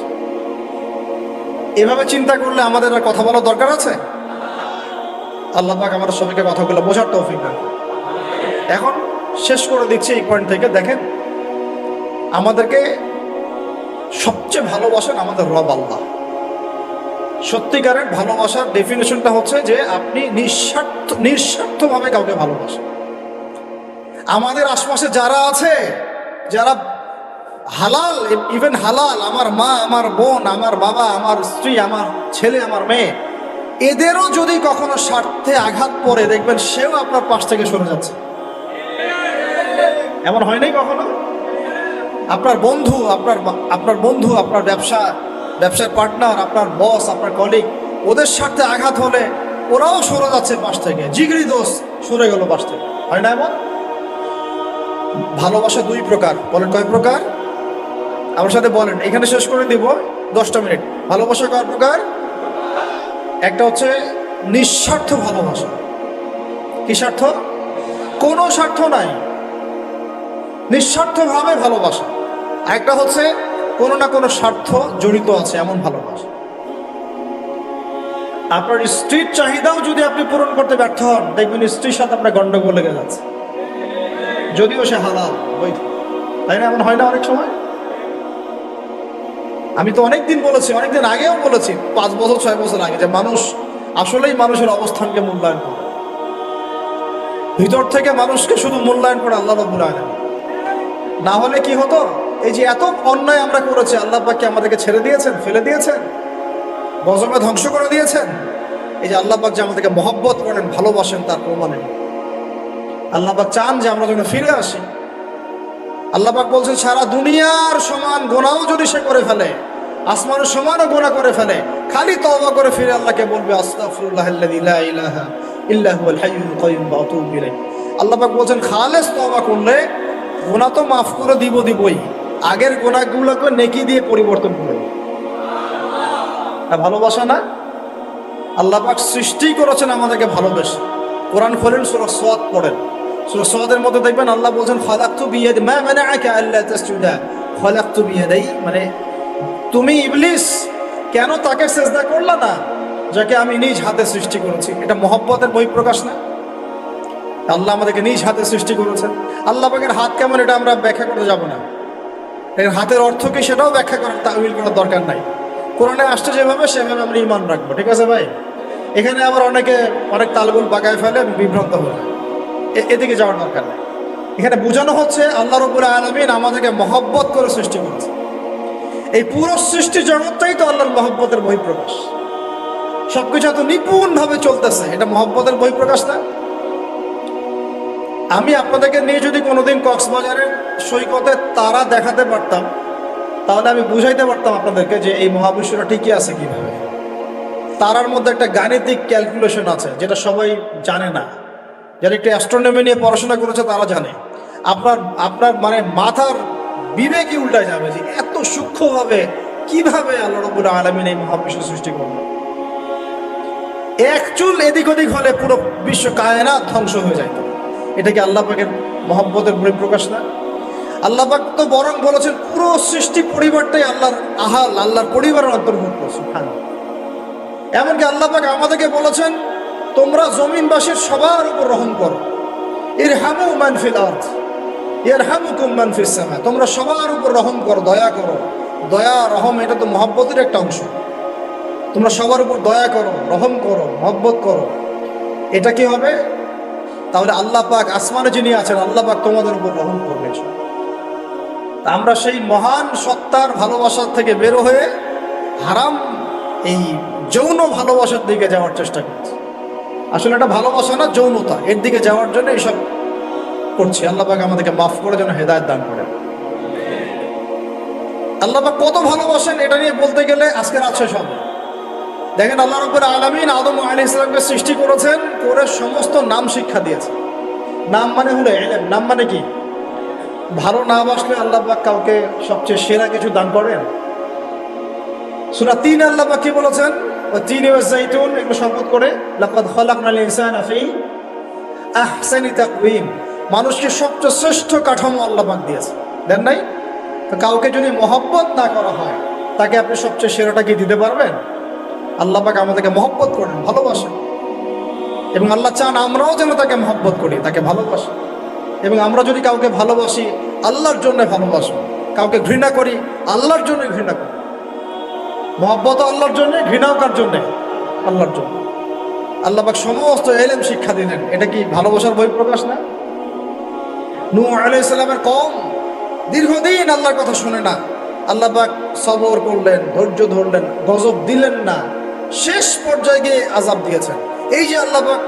এভাবে চিন্তা করলে আমাদের আর কথা বলার দরকার আছে? আল্লাহ পাক আমাদের সবাইকে কথাগুলো বোঝার তৌফিক দান। এখন শেষ করে দিচ্ছি এই পয়েন্ট থেকে। দেখেন, আমাদেরকে সবচেয়ে ভালোবাসেন আমাদের রব আল্লাহ। সত্যিকারের ভালোবাসার ডেফিনেশনটা হচ্ছে যে আপনি নিঃস্বার্থভাবে কাউকে ভালোবাসেন। আমাদের আশপাশে যারা আছে, যারা হালাল, ইভেন হালাল, আমার মা, আমার বোন, আমার বাবা, আমার স্ত্রী, আমার ছেলে, আমার মেয়ে, এদেরও যদি কখনো স্বার্থে আঘাত পড়ে, দেখবেন সেও আপনার পাশ থেকে সরে যাচ্ছে। এমন হয় নাই কখনো? আপনার বন্ধু, আপনার বন্ধু, আপনার ব্যবসার পার্টনার, আপনার বস, আপনার কলিগ, ওদের স্বার্থে আঘাত হলে ওরাও সরে যাচ্ছে পাশ থেকে। জিগরি দোষ সরে গেল পাশ থেকে, হয় না এমন? ভালোবাসা দুই প্রকার। বলেন কয় প্রকার? আমার সাথে বলেন, এখানে শেষ করে দিব 10টা মিনিট। ভালোবাসা কয় প্রকার? একটা হচ্ছে নিঃস্বার্থ ভালোবাসা। কি স্বার্থ? কোনো স্বার্থ নাই, নিঃস্বার্থভাবে ভালোবাসা। একটা হচ্ছে কোনো না কোনো স্বার্থ জড়িত আছে এমন ভালোবাসা। আপনার স্ত্রীর চাহিদাও যদি আপনি পূরণ করতে ব্যর্থ হন, দেখবেন স্ত্রীর সাথে আপনার গন্ডগোল লেগে যাচ্ছে, যদিও সে হালাল বৈধ। তাই না? এমন হয় না অনেক সময়? আমি তো অনেকদিন বলেছি, অনেকদিন আগেও বলেছি, 5 বছর 6 বছর আগে, যে মানুষ আসলেই মানুষের অবস্থানকে মূল্যায়ন করে। ভিতর থেকে মানুষকে শুধু মূল্যায়ন করে আল্লাহ রাব্বুল আলামিন। না হলে কি হতো? এই যে এত অন্যায় আমরা করেছি, আল্লাহ পাক কি আমাদেরকে ছেড়ে দিয়েছেন, ফেলে দিয়েছেন, গজবে ধ্বংস করে দিয়েছেন? এই যে আল্লাহ পাক যে আমাদেরকে মহব্বত করেন, ভালোবাসেন, তার প্রমাণে আল্লাহ পাক চান যে আমরা যেন ফিরে আসি। আল্লাহ পাক বলছেন, সারা দুনিয়ার সমান গোনাও যদি সে করে ফেলে, আসমানের সমানও গোনা করে ফেলে, খালি তওবা করে ফিরে আল্লাহকে বলবে, আস্তাগফিরুল্লাহাল্লাযী লা ইলাহা ইল্লা হুয়াল হাইয়ুল কাইয়্যুম ওয়া আতুবু ইলাইহি। আল্লাহ পাক বলছেন, খালেস তওবা করলে গোনা তো মাফ করে দিবই, আগের গোনাগুলোকে নেকি দিয়ে পরিবর্তন করে দেব। ভালোবাসা না? আল্লাহ পাক সৃষ্টি করেছেন আমাদেরকে ভালোবেসে। কোরআন খোলেন, সূরা সাদ পড়েন, সূরা সাদের মধ্যে দেখবেন আল্লাহ বলছেন, খালাকতু বিয়াদি মা মানাআকা আল্লা তাসজুদা খালাকতু বিয়াদাই। মানে তুমি ইবলিস কেন তাকে সিজদা করলা না যাকে আমি নিজ হাতে সৃষ্টি করেছি? এটা মহব্বতের বহিঃপ্রকাশ না? আল্লাহ আমাদেরকে নিজ হাতে সৃষ্টি করেছেন। আল্লাহ পাকের হাত কেমন এটা আমরা ব্যাখ্যা করতে যাব না। এর হাতের অর্থ কি সেটাও ব্যাখ্যা করার, তাওয়িল করার দরকার নাই। কোরআনে আসছে যেভাবে সেভাবে আমরা ঈমান রাখবো, ঠিক আছে ভাই? এখানে আবার অনেক তালগুল বাগায় ফেলে, বিভ্রান্ত হয়ে যায়, এদিকে যাওয়ার দরকার নেই। এখানে বোঝানো হচ্ছে আল্লাহ রাব্বুল আলামিন আমাদেরকে মহব্বত করে সৃষ্টি করেছে। এই পুরো সৃষ্টি জগৎটাই তো আল্লাহর মহব্বতের বহিঃপ্রকাশ। সবকিছু এত নিপুণভাবে চলতেছে, এটা মহব্বতের বহিঃপ্রকাশ না? আমি আপনাদেরকে নিয়ে যদি কোনোদিন কক্সবাজারের সৈকতে তারা দেখাতে পারতাম, তাহলে আমি বুঝাইতে পারতাম আপনাদেরকে যে এই মহাবিশ্বটা ঠিকই আছে কিভাবে। তারার মধ্যে একটা গাণিতিক ক্যালকুলেশন আছে যেটা সবাই জানে না। যারা একটু অ্যাস্ট্রোনমি নিয়ে পড়াশোনা করেছে তারা জানে। আপনার মানে মাথার বিবেকই উল্টায় যাবে যে এত সূক্ষ্মভাবে কিভাবে আল্লাহ রাব্বুল আলামিন এই মহাবিশ্ব সৃষ্টি করলো। এক চুল এদিক ওদিক হলে পুরো বিশ্ব কায়নাত ধ্বংস হয়ে যায়। এটা কি আল্লাহ পাকের মহব্বতের বহিঃপ্রকাশ না? আল্লাহ পাক তো বরং বলেছেন পুরো সৃষ্টি পরিবারটাই আল্লাহর আহাল, আল্লাহর পরিবারের অন্তর্ভুক্ত। সুবহানাল্লাহ। এমনকি আল্লাহ পাক আমাদেরকে বলেছেন, তোমরা জমিনবাসীর সবার উপর রহম করো। ইরহামু মান ফিল আরদ ইয়ারহামুকুম মান ফিস সামা। তোমরা সবার উপর রহম করো, দয়া করো। দয়া, রহম এটা তো মহব্বতের একটা অংশ। তোমরা সবার উপর দয়া করো, রহম করো, মহব্বত করো। এটা কি হবে? তাহলে আল্লাহ পাক আসমানে যিনি আছেন, আল্লাহ পাক তোমাদের উপর রহম করবে। আমরা সেই মহান সত্তার ভালোবাসার থেকে বের হয়ে হারাম এই যৌন ভালোবাসার দিকে যাওয়ার চেষ্টা করছি। আসলে এটা ভালোবাসা না, যৌনতা, এর দিকে যাওয়ার জন্য এইসব করছি। আল্লাহ পাক আমাদেরকে মাফ করে যেন হেদায়েত দান করেন। আল্লাহ পাক কত ভালোবাসেন এটা নিয়ে বলতে গেলে আজকের আছে সব। দেখেন, আল্লাহ রাব্বুল আলামিন আদম আলাইহিস সালামকে সৃষ্টি করেছেন, করে সমস্ত নাম শিক্ষা দিয়েছেন। নাম মানে হলো ইলম। নাম মানে কি? ভালো নাম আসলে আল্লাহ পাক কাউকে সবচেয়ে সেরা কিছু দান করেন। সূরা ৩ আল্লাহ পাক কি বলেছেন? ওয়াতিন ওয়াজ জাইতুন, এগুলো শপথ করে, লাকাদ খালাকনাল ইনসানা ফি আহসানি তাকওয়িম। মানুষকে সবচেয়ে শ্রেষ্ঠ কাঠামো আল্লাহ পাক দিয়েছে, দেন নাই? তো কাউকে যদি মহব্বত না করা হয়, তাকে আপনি সবচেয়ে সেরাটা কি দিতে পারবেন? আল্লাহ পাক আমাদেরকে মহব্বত করেন, ভালোবাসেন, এবং আল্লাহ চান আমরাও যেন তাকে মহব্বত করি, তাকে ভালোবাসি। এবং আমরা যদি কাউকে ভালোবাসি আল্লাহর জন্য ভালোবাসবো, কাউকে ঘৃণা করি আল্লাহর জন্য ঘৃণা করি। মহব্বত আল্লাহর জন্য, ঘৃণাও কার জন্যে? আল্লাহর জন্য। আল্লাহ পাক সমস্ত এলেম শিক্ষা দিলেন, এটা কি ভালোবাসার বহিঃপ্রকাশ না? নূহ আলাইহিস সালামের কওম দীর্ঘদিন আল্লাহর কথা শুনে না, আল্লাহ পাক সবর করলেন, ধৈর্য ধরলেন, গজব দিলেন না, শেষ পর্যায়ে গিয়ে আযাব দিয়েছেন। এই যে আল্লাহ পাক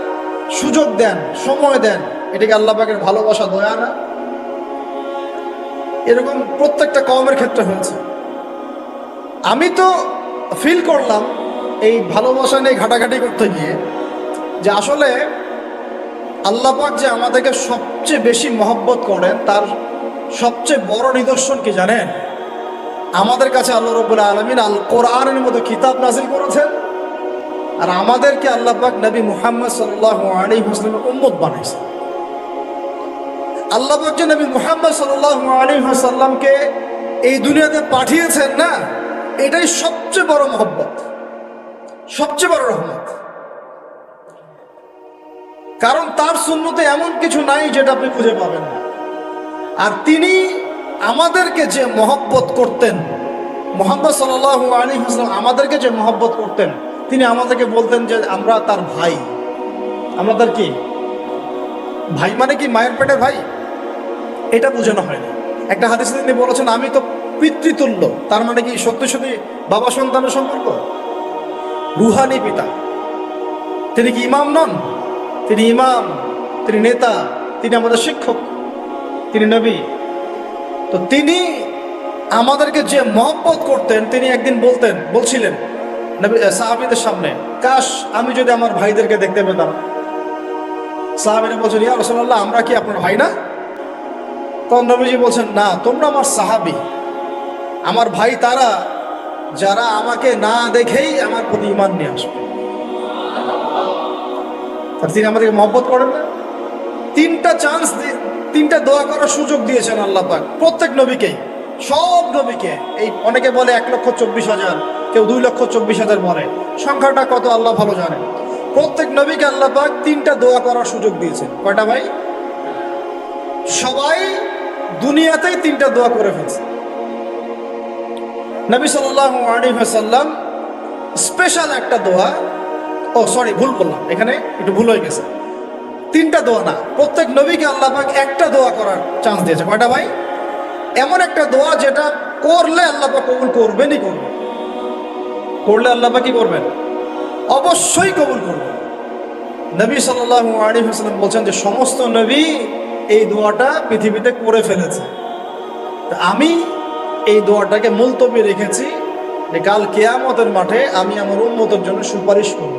সুযোগ দেন, সময় দেন, এটাকে আল্লাহ পাকের ভালোবাসা, দয়া না? এরকম প্রত্যেকটা কওমের ক্ষেত্রে হয়েছে। আমি তো ফিল করলাম এই ভালোবাসা নিয়ে ঘাটাঘাটি করতে গিয়ে যে আসলে আল্লাহ পাক যে আমাদেরকে সবচেয়ে বেশি মহব্বত করেন তার সবচেয়ে বড় নিদর্শন কি জানেন? আমাদের কাছে আল্লাহ রাব্বুল আলামিন আল কোরআনের মতো কিতাব নাজিল করেছেন, আর আমাদেরকে আল্লাহ পাক নবী মুহাম্মদ সাল্লাল্লাহু আলাইহি ওয়াসাল্লামের উম্মত বানাইছেন। আল্লাহ পাক যে নবী মুহাম্মদ সাল্লাল্লাহু আলাইহি ওয়াসাল্লামকে এই দুনিয়াতে পাঠিয়েছেন না, এটাই সবচেয়ে বড় মহব্বত, সবচেয়ে বড় রহমত। কারণ তার সুন্নতে এমন কিছু নাই যেটা আপনি খুঁজে পাবেন না। আর তিনি আমাদেরকে যে মহব্বত করতেন, মুহাম্মদ সাল্লাল্লাহু আলাইহি ওয়াসাল্লাম আমাদেরকে যে মহব্বত করতেন, তিনি আমাদেরকে বলতেন যে আমরা তার ভাই। আমরা তার কি ভাই? মানে কি মায়ের পেটের ভাই? এটা বোঝানো হয়নি। একটা হাদিসে তিনি বলেছেন আমি তো পিতৃতুল্য। তার মানে কি সত্যি সত্যি বাবা সন্তানের সম্পর্ক? রুহানি পিতা। তিনি কি ইমাম নন? তিনি ইমাম, তিনি নেতা, তিনি আমাদের শিক্ষক, তিনি নবী। তো তিনি আমাদেরকে যে মহব্বত করতেন, তিনি একদিন বলছিলেন নবী সাহাবীদের সামনে, কাশ আমি যদি আমার ভাইদেরকে দেখতে পেতাম। সাহাবীরা বলছেন ইয়া রাসূলুল্লাহ আমরা কি আপনার ভাই না? তখন নবীজি বলছেন না, তোমরা আমার সাহাবী। আমার ভাই তারা যারা আমাকে না দেখেই আমার প্রতি ঈমান নিয়ে আসবে। তিনি আমাদেরকে মহব্বত করেন না? তিনটা চান্স, তিনটা দোয়া করার সুযোগ দিয়েছেন আল্লাহ পাক প্রত্যেক নবীকেই, সব নবীকে। এই অনেকে বলে 1,24,000, কেউ 2,24,000 বলে, সংখ্যাটা কত আল্লাহ ভালো জানেন। প্রত্যেক নবীকে আল্লাহ পাক তিনটা দোয়া করার সুযোগ দিয়েছেন। কয়টা ভাই? সবাই দুনিয়াতেই তিনটা দোয়া করে ফেলছে। নবী সাল্লাল্লাহু আলাইহি ওয়াসাল্লাম স্পেশাল একটা দোয়া, ভুল বললাম, এখানে একটু ভুল হয়ে গেছে। তিনটা দোয়া না, প্রত্যেক নবীকে আল্লাহ পাক একটা দোয়া করার চান্স দিয়েছে। কয়টা ভাই? এমন একটা দোয়া যেটা করলে আল্লাহ পাক কবুল করবেনই করবেন। করলে আল্লাহ পাক কি করবেন? অবশ্যই কবুল করবেন। নবী সাল্লাল্লাহু আলাইহি ওয়াসাল্লাম বলছেন যে সমস্ত নবী এই দোয়াটা পৃথিবীতে করে ফেলেছে। আমি এই দোয়াটাকে মুলতবি রেখেছি যে কাল কিয়ামতের মাঠে আমি আমার উম্মতের জন্য সুপারিশ করব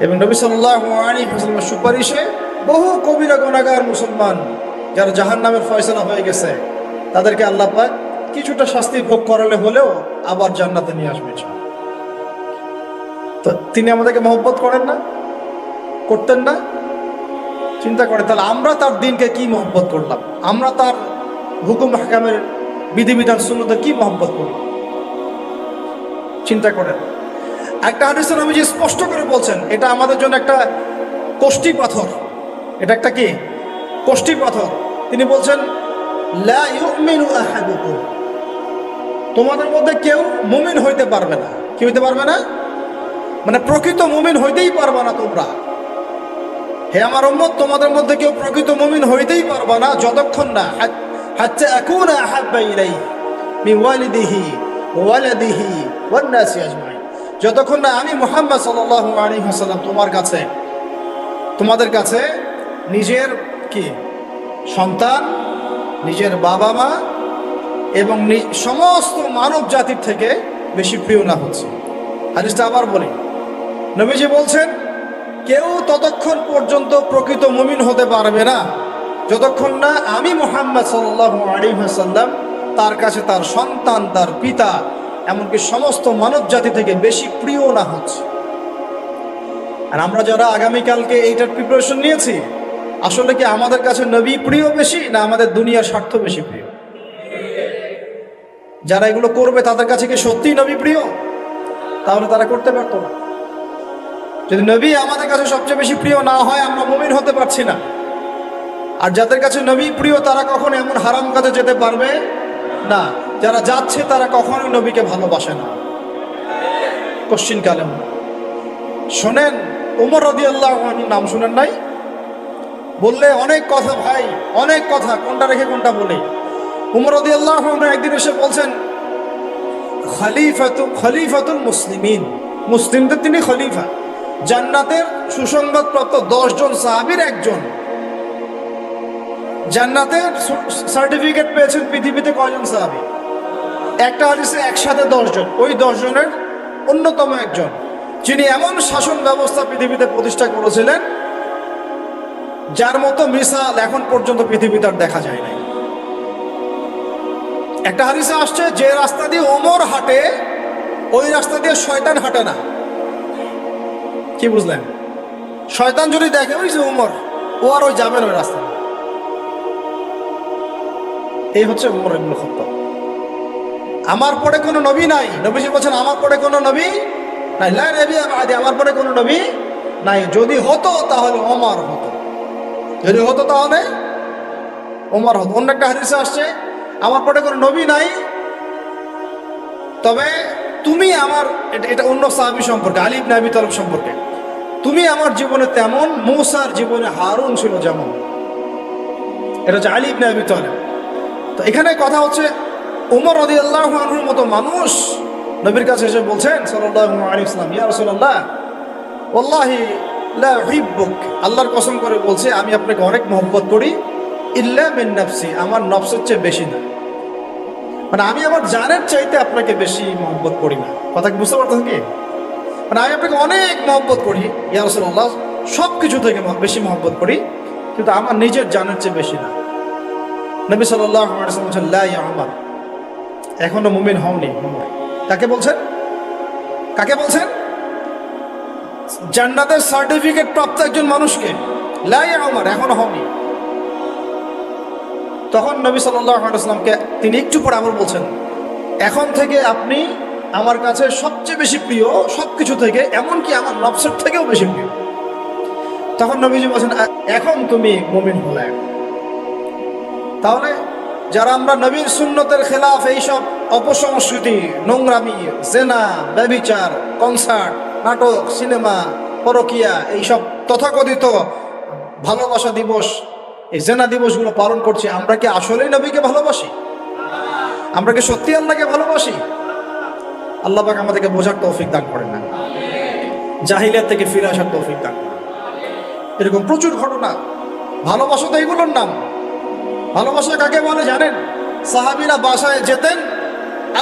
এবং নবী সাল্লাল্লাহু আলাইহি ওয়াসাল্লামের সুপারিশে বহু কবিরা গুনাহগার মুসলমান যারা জাহান্নামের ফয়সালা হয়ে গেছে তাদেরকে আল্লাহ পাক কিছুটা শাস্তি ভোগ করালে হলেও আবার জান্নাতে নিয়ে আসবে। তো তিনি আমাদেরকে মহব্বত করেন না? করতেন না? চিন্তা করে তাহলে আমরা তার দিনকে কি মহব্বত করলাম, আমরা তার হুকুম হাকামের বিধিবিধান সুন্নতে কি মহব্বত করলাম? চিন্তা করেন। একটা হাদিসে নবীজি স্পষ্ট করে বলছেন এটা আমাদের জন্য একটা কষ্টি পাথর। এটা একটা কি কষ্টি পাথর। তিনি বলছেন লা ইউমিনু আহাদুকুম, তোমাদের মধ্যে কেউ মুমিন হইতে পারবে না। কি হইতে পারবে না? মানে প্রকৃত মুমিন হইতেই পারবে না তোমরা। হে আমার উম্মত, তোমাদের মধ্যে কেউ প্রকৃত মুমিন হইতেই পারবে না যতক্ষণ না হাত্তা আকুনা আহাব্বা ইলাইহি মিন ওয়ালিদিহি ওয়া ওয়ালাদিহি ওয়ান নাসি আজমাইন, যতক্ষণ না আমি মুহাম্মদ সাল্লাল্লাহু আলাইহি ওয়াসাল্লাম তোমাদের কাছে নিজের কি সন্তান, নিজের বাবা মা এবং সমস্ত মানব জাতির থেকে বেশি প্রিয় না হচ্ছে। হাদিসটা আবার বলি, নবীজি বলছেন কেউ ততক্ষণ পর্যন্ত প্রকৃত মুমিন হতে পারবে না যতক্ষণ না আমি মুহাম্মদ সাল্লাল্লাহু আলাইহি ওয়াসাল্লাম তার কাছে তার সন্তান, তার পিতা, এমনকি সমস্ত মানব জাতি থেকে বেশি প্রিয় না হচ্ছে। আর আমরা যারা আগামীকালকে এইটার প্রিপারেশন নিয়েছি, আসলে কি আমাদের কাছে নবী প্রিয় বেশি না আমাদের দুনিয়ার স্বার্থ বেশি প্রিয়? যারা এগুলো করবে তাদের কাছে কি সত্যিই নবী প্রিয়? তাহলে তারা করতে পারতো না। যদি নবী আমাদের কাছে সবচেয়ে বেশি প্রিয় না হয় আমরা মুমিন হতে পারছি না। আর যাদের কাছে নবী প্রিয় তারা কখনো এমন হারাম কাজে যেতে পারবে না। যারা যাচ্ছে তারা কখনোই নবীকে ভালোবাসে না, কোশ্চিন কালেম। শোনেন, ওমর রাদিয়াল্লাহু আনহু নাম শুনেন নাই? বললে অনেক কথা ভাই, অনেক কথা, কোনটা রেখে কোনটা বলে। ওমর রাদিয়াল্লাহু আনহু একদিন এসে বলছেন, খলিফাতুল মুসলিমিন, মুসলিমদের তিনি খলিফা। জান্নাতের সুসংবাদপ্রাপ্ত 10 জন সাহাবীর একজন। জান্নাতের সার্টিফিকেট পেয়েছেন পৃথিবীতে কয়জন সাহাবী? একটা হাদিসে একসাথে 10 জন, ওই 10 জনের অন্যতম একজন, যিনি এমন শাসন ব্যবস্থা পৃথিবীতে প্রতিষ্ঠা করেছিলেন যার মতো মিসাল এখন পর্যন্ত পৃথিবীতে আর দেখা যায় নাই। একটা হাদিসে আসছে, যে রাস্তা দিয়ে ওমর হাঁটে ওই রাস্তা দিয়ে শয়তান হাঁটে না। কি বুঝলেন? শয়তান যদি দেখে ওই যে ওমর, ও আর ওই যাবেন ওই রাস্তা। এই হচ্ছে ওমর ইবনে খাত্তাব। আমার পরে কোনো নবী নাই, নবীজি বলছেন আমার পরে কোনো নবী নাই, লা নবিয়্যা বা'দি, আমার পরে কোনো নবী নাই। যদি হতো তাহলে ওমর হতো, যদি হতো তাহলে ওমর হতো। অন্য একটা হাদিসে আসছে, আমার পরে কোনো নবী নাই, তবে তুমি আমার, এটা অন্য সাহাবী সম্পর্কে, আলী ইবনে আবি তালিব সম্পর্কে, তুমি আমার জীবনে তেমন মূসার জীবনে হারুন ছিল যেমন। এটা হচ্ছে আলী ইবনে আবি তালিব। তো এখানে কথা হচ্ছে, ওমর রাদিয়াল্লাহু আনহুর মতো মানুষ নবীর কাছে এসে বলছেন সাল্লাল্লাহু আলাইহি ওয়াসাল্লাম, ইয়া রাসূলুল্লাহ ওয়াল্লাহি লা উহিব্বুক, আল্লাহর কসম করে বলছে আমি আপনাকে অনেক মহব্বত করি, ইল্লা মিন নাফসি, আমার নফসের চেয়ে বেশি না। মানে আমি আমার জানের চাইতে আপনাকে বেশি মহব্বত করি না। কথা কি বুঝতে পারতেন কি? মানে আমি আপনাকে অনেক মহব্বত করি ইয়া রাসূলুল্লাহ, সব কিছু থেকে বেশি মহব্বত করি, কিন্তু আমার নিজের জানের চেয়ে বেশি না। নবী সাল্লাল্লাহু আলাইহি ওয়াসাল্লাম বলেন, লা ইয়া উমর, এখনো মুমিন হওনি উমর। কাকে বলছেন? কাকে বলছেন? জান্নাতের সার্টিফিকেট প্রাপ্ত একজন মানুষকে, লা ইয়া উমর, এখনো হওনি। তখন নবী সাল্লাল্লাহু আলাইহি ওয়াসাল্লামকে তিনি একটু পরে আবার বলছেন, এখন থেকে আপনি আমার কাছে সবচেয়ে বেশি প্রিয় সবকিছু থেকে, এমনকি আমার নফসের থেকেও বেশি প্রিয়। তখন নবীজি বলছেন, এখন তুমি মুমিন হলে। তাহলে যারা আমরা নবীর সুন্নতের খেলাফ এইসব অপসংস্কৃতি, নোংরামি, জেনা, ব্যভিচার, কনসার্ট, নাটক, সিনেমা, পরকিয়া, এইসব তথাকথিত ভালোবাসা দিবস, এই জেনা দিবসগুলো পালন করছি, আমরা কি আসলেই নবীকে ভালোবাসি? আমরা কি সত্যি আল্লাহকে ভালোবাসি? আল্লাহ পাক আমাদেরকে বোঝার তৌফিক দান করেন না, জাহিলিয়াত থেকে ফিরে আসার তৌফিক দান করেন। এরকম প্রচুর ঘটনা। ভালোবাসা তো এগুলোর নাম। ভালোবাসা কাকে বলে জানেন? সাহাবীরা বাসায় যেতেন,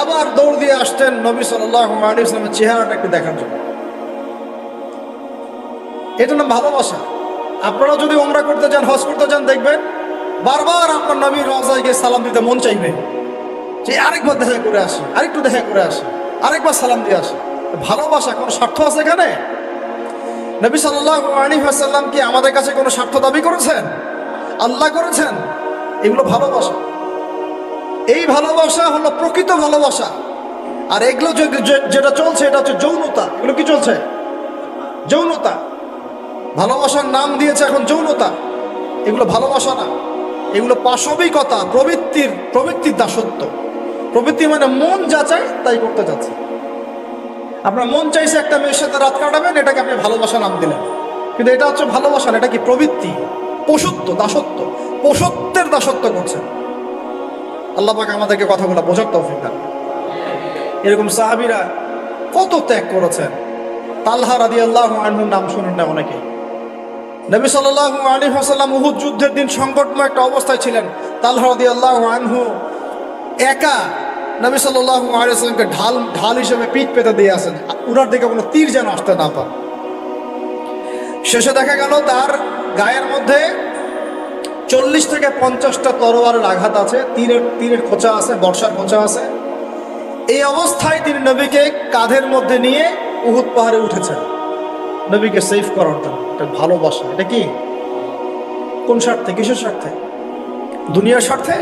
আবার দৌড় দিয়ে আসতেন নবী সাল্লাল্লাহু আলাইহি ওয়াসাল্লামের চেহারাটা একটু দেখার জন্য। এটা নাম ভালোবাসা। আপনারা যদি উমরা করতে যান, হজ করতে যান, দেখবেন বারবার আপনার নবীর রওজায় গিয়ে সালাম দিতে মন চাইবে, যে আরেকবার দেখা করে আসি, আরেকটু দেখা করে আসি, আরেকবার সালাম দিয়ে আসি। ভালোবাসা, কোনো স্বার্থ আছে এখানে? নবী সাল্লাল্লাহু আলাইহি ওয়াসাল্লাম কি আমাদের কাছে কোনো স্বার্থ দাবি করেছেন? আল্লাহ করেছেন। এগুলো ভালোবাসা। এই ভালোবাসা হলো প্রকৃত ভালোবাসা। আর এগুলো যেটা চলছে এটা হচ্ছে যৌনতা। এগুলো কি চলছে? যৌনতা। ভালোবাসার নাম দিয়েছে এখন যৌনতা। এগুলো ভালোবাসা না, এগুলো পাশবিকতা, প্রবৃত্তির দাসত্ব। প্রবৃত্তি মানে মন যা চায় তাই করতে যাচ্ছে। আপনার মন চাইছে একটা মেয়ের সাথে রাত কাটাবেন, এটাকে আপনি ভালোবাসা নাম দিলেন, কিন্তু এটা হচ্ছে ভালোবাসা না, এটা কি প্রবৃত্তি, পশুত্ব, দাসত্ব, পশুত্বের দাসত্ব করছেন। আল্লাহ পাক আমাদেরকে কথাগুলো বোঝার তৌফিক দান। এরকম সাহাবীরা কত ত্যাগ করেছেন। তালহা রাদিয়াল্লাহু আনহুর নাম শুনেন না অনেকে। নবী সাল্লাল্লাহু আলাইহি ওয়াসাল্লাম উহুদ যুদ্ধের দিন সংকটময় একটা অবস্থায় ছিলেন। তালহা রাদিয়াল্লাহু আনহু একা নবী সাল্লাল্লাহু আলাইহি ওয়াসাল্লামকে ঢাল হিসেবে পিঠ পেতে দিয়ে আসেন, উনার দিকে কোনো তীর যেন আসতে না পারে। শেষে দেখা গেল তার গায়ের মধ্যে 40 থেকে 50টা তরোয়ারের আঘাত আছে, তীরের খোঁচা আছে, বর্ষার খোঁচা আছে। এই অবস্থায় তিনি নবীকে কাঁধের মধ্যে নিয়ে উহুদ পাহাড়ে উঠেছেন নবীকে সেভ করার জন্য। এটা ভালোবাসা। এটা কি? কোন স্বার্থে? কিসের স্বার্থে? দুনিয়ার স্বার্থে?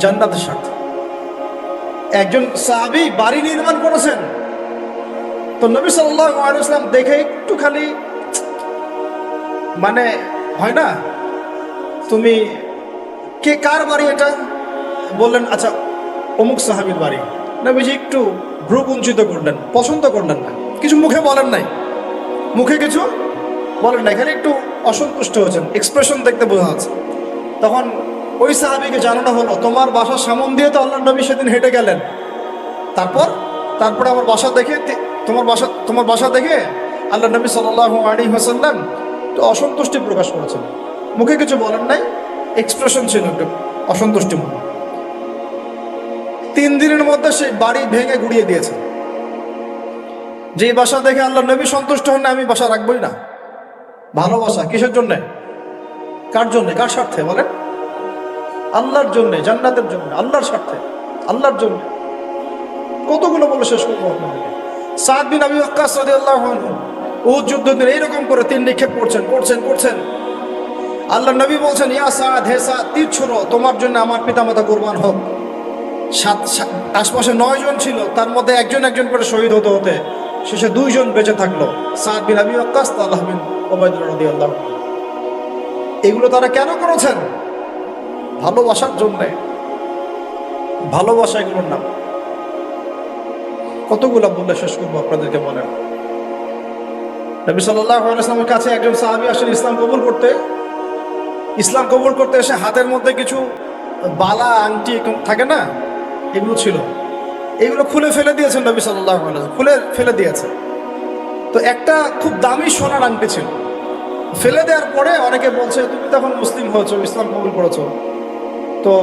জান্নাতের স্বার্থে। একজন সাহাবী বাড়ি নির্মাণ করেছেন, তো নবী সাল্লাল্লাহু আলাইহি ওয়াসাল্লাম দেখে একটু খালি, মানে হয় না তুমি কে, কার বাড়ি এটা? বললেন আচ্ছা অমুক সাহাবীর বাড়ি। নবীজি একটু ভ্রু কুঞ্চিত করলেন, পছন্দ করলেন না, কিছু মুখে বলেন নাই, মুখে কিছু বলেন নাই, খালি একটু অসন্তুষ্ট হয়েছেন, এক্সপ্রেশন দেখতে বোঝা যাচ্ছে। তখন ওই সাহাবীকে জানানো হলো, তোমার বাসার সামন দিয়ে তো আল্লাহ নবী সেদিন হেঁটে গেলেন, তারপরে আমার বাসা দেখে, তোমার বাসা দেখে আল্লাহ নবী সাল্লাল্লাহু আলাইহি ওয়াসাল্লাম তো অসন্তুষ্টি প্রকাশ করেছেন, মুখে কিছু বলেন নাই, এক্সপ্রেশন ছিল একটু অসন্তুষ্টি মনে। 3 দিনের মধ্যে সেই বাড়ি ভেঙে গুড়িয়ে দিয়েছে। যে বাসা দেখে আল্লাহ নবী সন্তুষ্ট হন না, আমি বাসা রাখবই না। ভালোবাসা কিসের জন্য? কার জন্য? কার স্বার্থে বলেন? আল্লাহর জন্য, জান্নাতের জন্য, আল্লাহর স্বার্থে, আল্লাহর জন্য। কতগুলো বলে শেষ করবো আপনাদেরকে। সাদ বিন আবি ওয়াক্কাস রাদিয়াল্লাহু আনহু উহুদ যুদ্ধের দিন এইরকম করে তীর নিক্ষেপ করছেন। আল্লাহ নবী বলছেন, ইয়া সাদ, হে সাদ, তীর ছোড়ো, তোমার জন্য আমার পিতামাতা কুরবান হোক। আশপাশে 9 জন ছিল, তার মধ্যে একজন করে শহীদ হতে শেষে 2 জন বেঁচে থাকলো, সাদ বিন আবি ওয়াক্কাস, তালহা বিন উবাইদুল্লাহ রাদিয়াল্লাহু আনহু। এগুলো তারা কেন করেছেন? ভালোবাসার জন্য। ভালোবাসা এগুলোর নাম। কতগুলো বললে শেষ করবো আপনাদেরকে বলেন। নবী সাল্লাল্লাহু আলাইহি ওয়াসাল্লামের কাছে একজন সাহাবী আসেন ইসলাম কবুল করতে এসে হাতের মধ্যে কিছু বালা আংটি থাকে না, এগুলো ছিল, এগুলো খুলে ফেলে দিয়েছেন নবী সাল্লাল্লাহু আলাইহি ওয়াসাল্লাম, খুলে ফেলে দিয়েছে। তো একটা খুব দামি সোনার আংটি ছিল, ফেলে দেওয়ার পরে অনেকে বলছে, তুমি তখন মুসলিম হয়েছো, ইসলাম কবুল করেছো, তো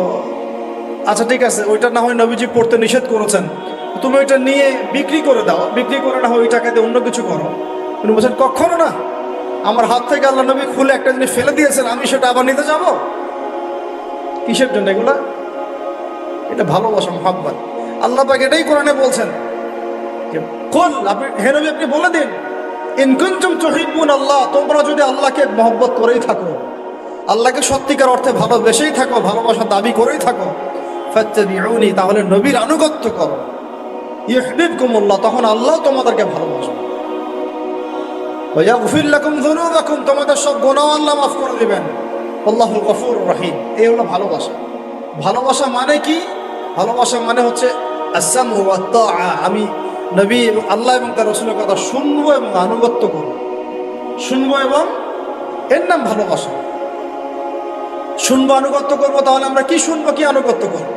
আচ্ছা ঠিক আছে, ওইটা না হয় নবীজি পড়তে নিষেধ করেছেন, তুমি ওইটা নিয়ে বিক্রি করে দাও, বিক্রি করে না হয় ওই টাকা দিয়ে অন্য কিছু করো। উনি বলছেন, কখনো না, আমার হাত থেকে আল্লাহ নবী খুলে একটা জিনিস ফেলে দিয়েছেন, আমি সেটা আবার নিতে যাব? কিসের জন্য এগুলা? এটা ভালোবাসা, মুহাব্বত। আল্লাহ পাক এটাই কোরআনে বলছেন, কুল, হে নবী আপনি বলে দিন, ইন কুনতুম তুহিব্বুন আল্লাহ, তোমরা যদি আল্লাহকে মহব্বত করেই থাকো, আল্লাহকে সত্যিকার অর্থে ভালোবেসেই থাকো, ভালোবাসার দাবি করেই থাকো, ফাত্তাবিউনি, তাহলে নবীর আনুগত্য করো, ইউহিব্বুকুমুল্লাহ, তখন আল্লাহ তোমাদেরকে ভালোবাসবে, ওয়া ইয়াগফির লাকুম যুনুবাকুম, তোমাদের সব গুনাহ আল্লাহ মাফ করে দিবেন, আল্লাহুল গফুরুর রহিম। এই হলো ভালোবাসা। ভালোবাসা মানে কি? ভালোবাসা মানে হচ্ছে আসসামু ওয়াত তাআ, আমি নবী এবং আল্লাহ এবং তার রাসূলের কথা শুনবো এবং আনুগত্য করব, শুনবো, এবং এর নাম ভালোবাসা। শুনবো, আনুগত্য করবো, তাহলে আমরা কি শুনবো, কি আনুগত্য করবো?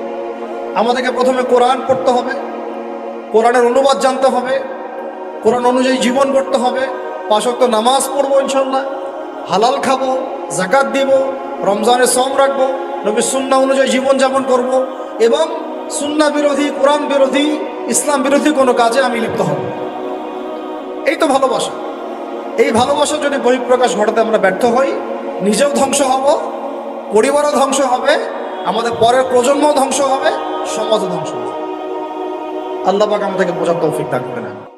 আমাদেরকে প্রথমে কোরআন পড়তে হবে, কোরআনের অনুবাদ জানতে হবে, কোরআন অনুযায়ী জীবন করতে হবে, 5 ওয়াক্ত নামাজ পড়বো ইনশাল্লাহ, হালাল খাবো, যাকাত দিব, রমজানের সওম রাখবো, নবীর সুন্নাহ অনুযায়ী জীবনযাপন করব, এবং সুন্নাহ বিরোধী, কোরআন বিরোধী, ইসলাম বিরোধী কোনো কাজে আমি লিপ্ত হব। এই তো ভালোবাসা। এই ভালোবাসা যদি বহিঃপ্রকাশ ঘটাতে আমরা ব্যর্থ হই, নিজেও ধ্বংস হব, পরিবারও ধ্বংস হবে, আমাদের পরের প্রজন্মও ধ্বংস হবে, সমাজও ধ্বংস হবে। আল্লাহ পাক আমাদেরকে বোঝার তৌফিক দান করেন।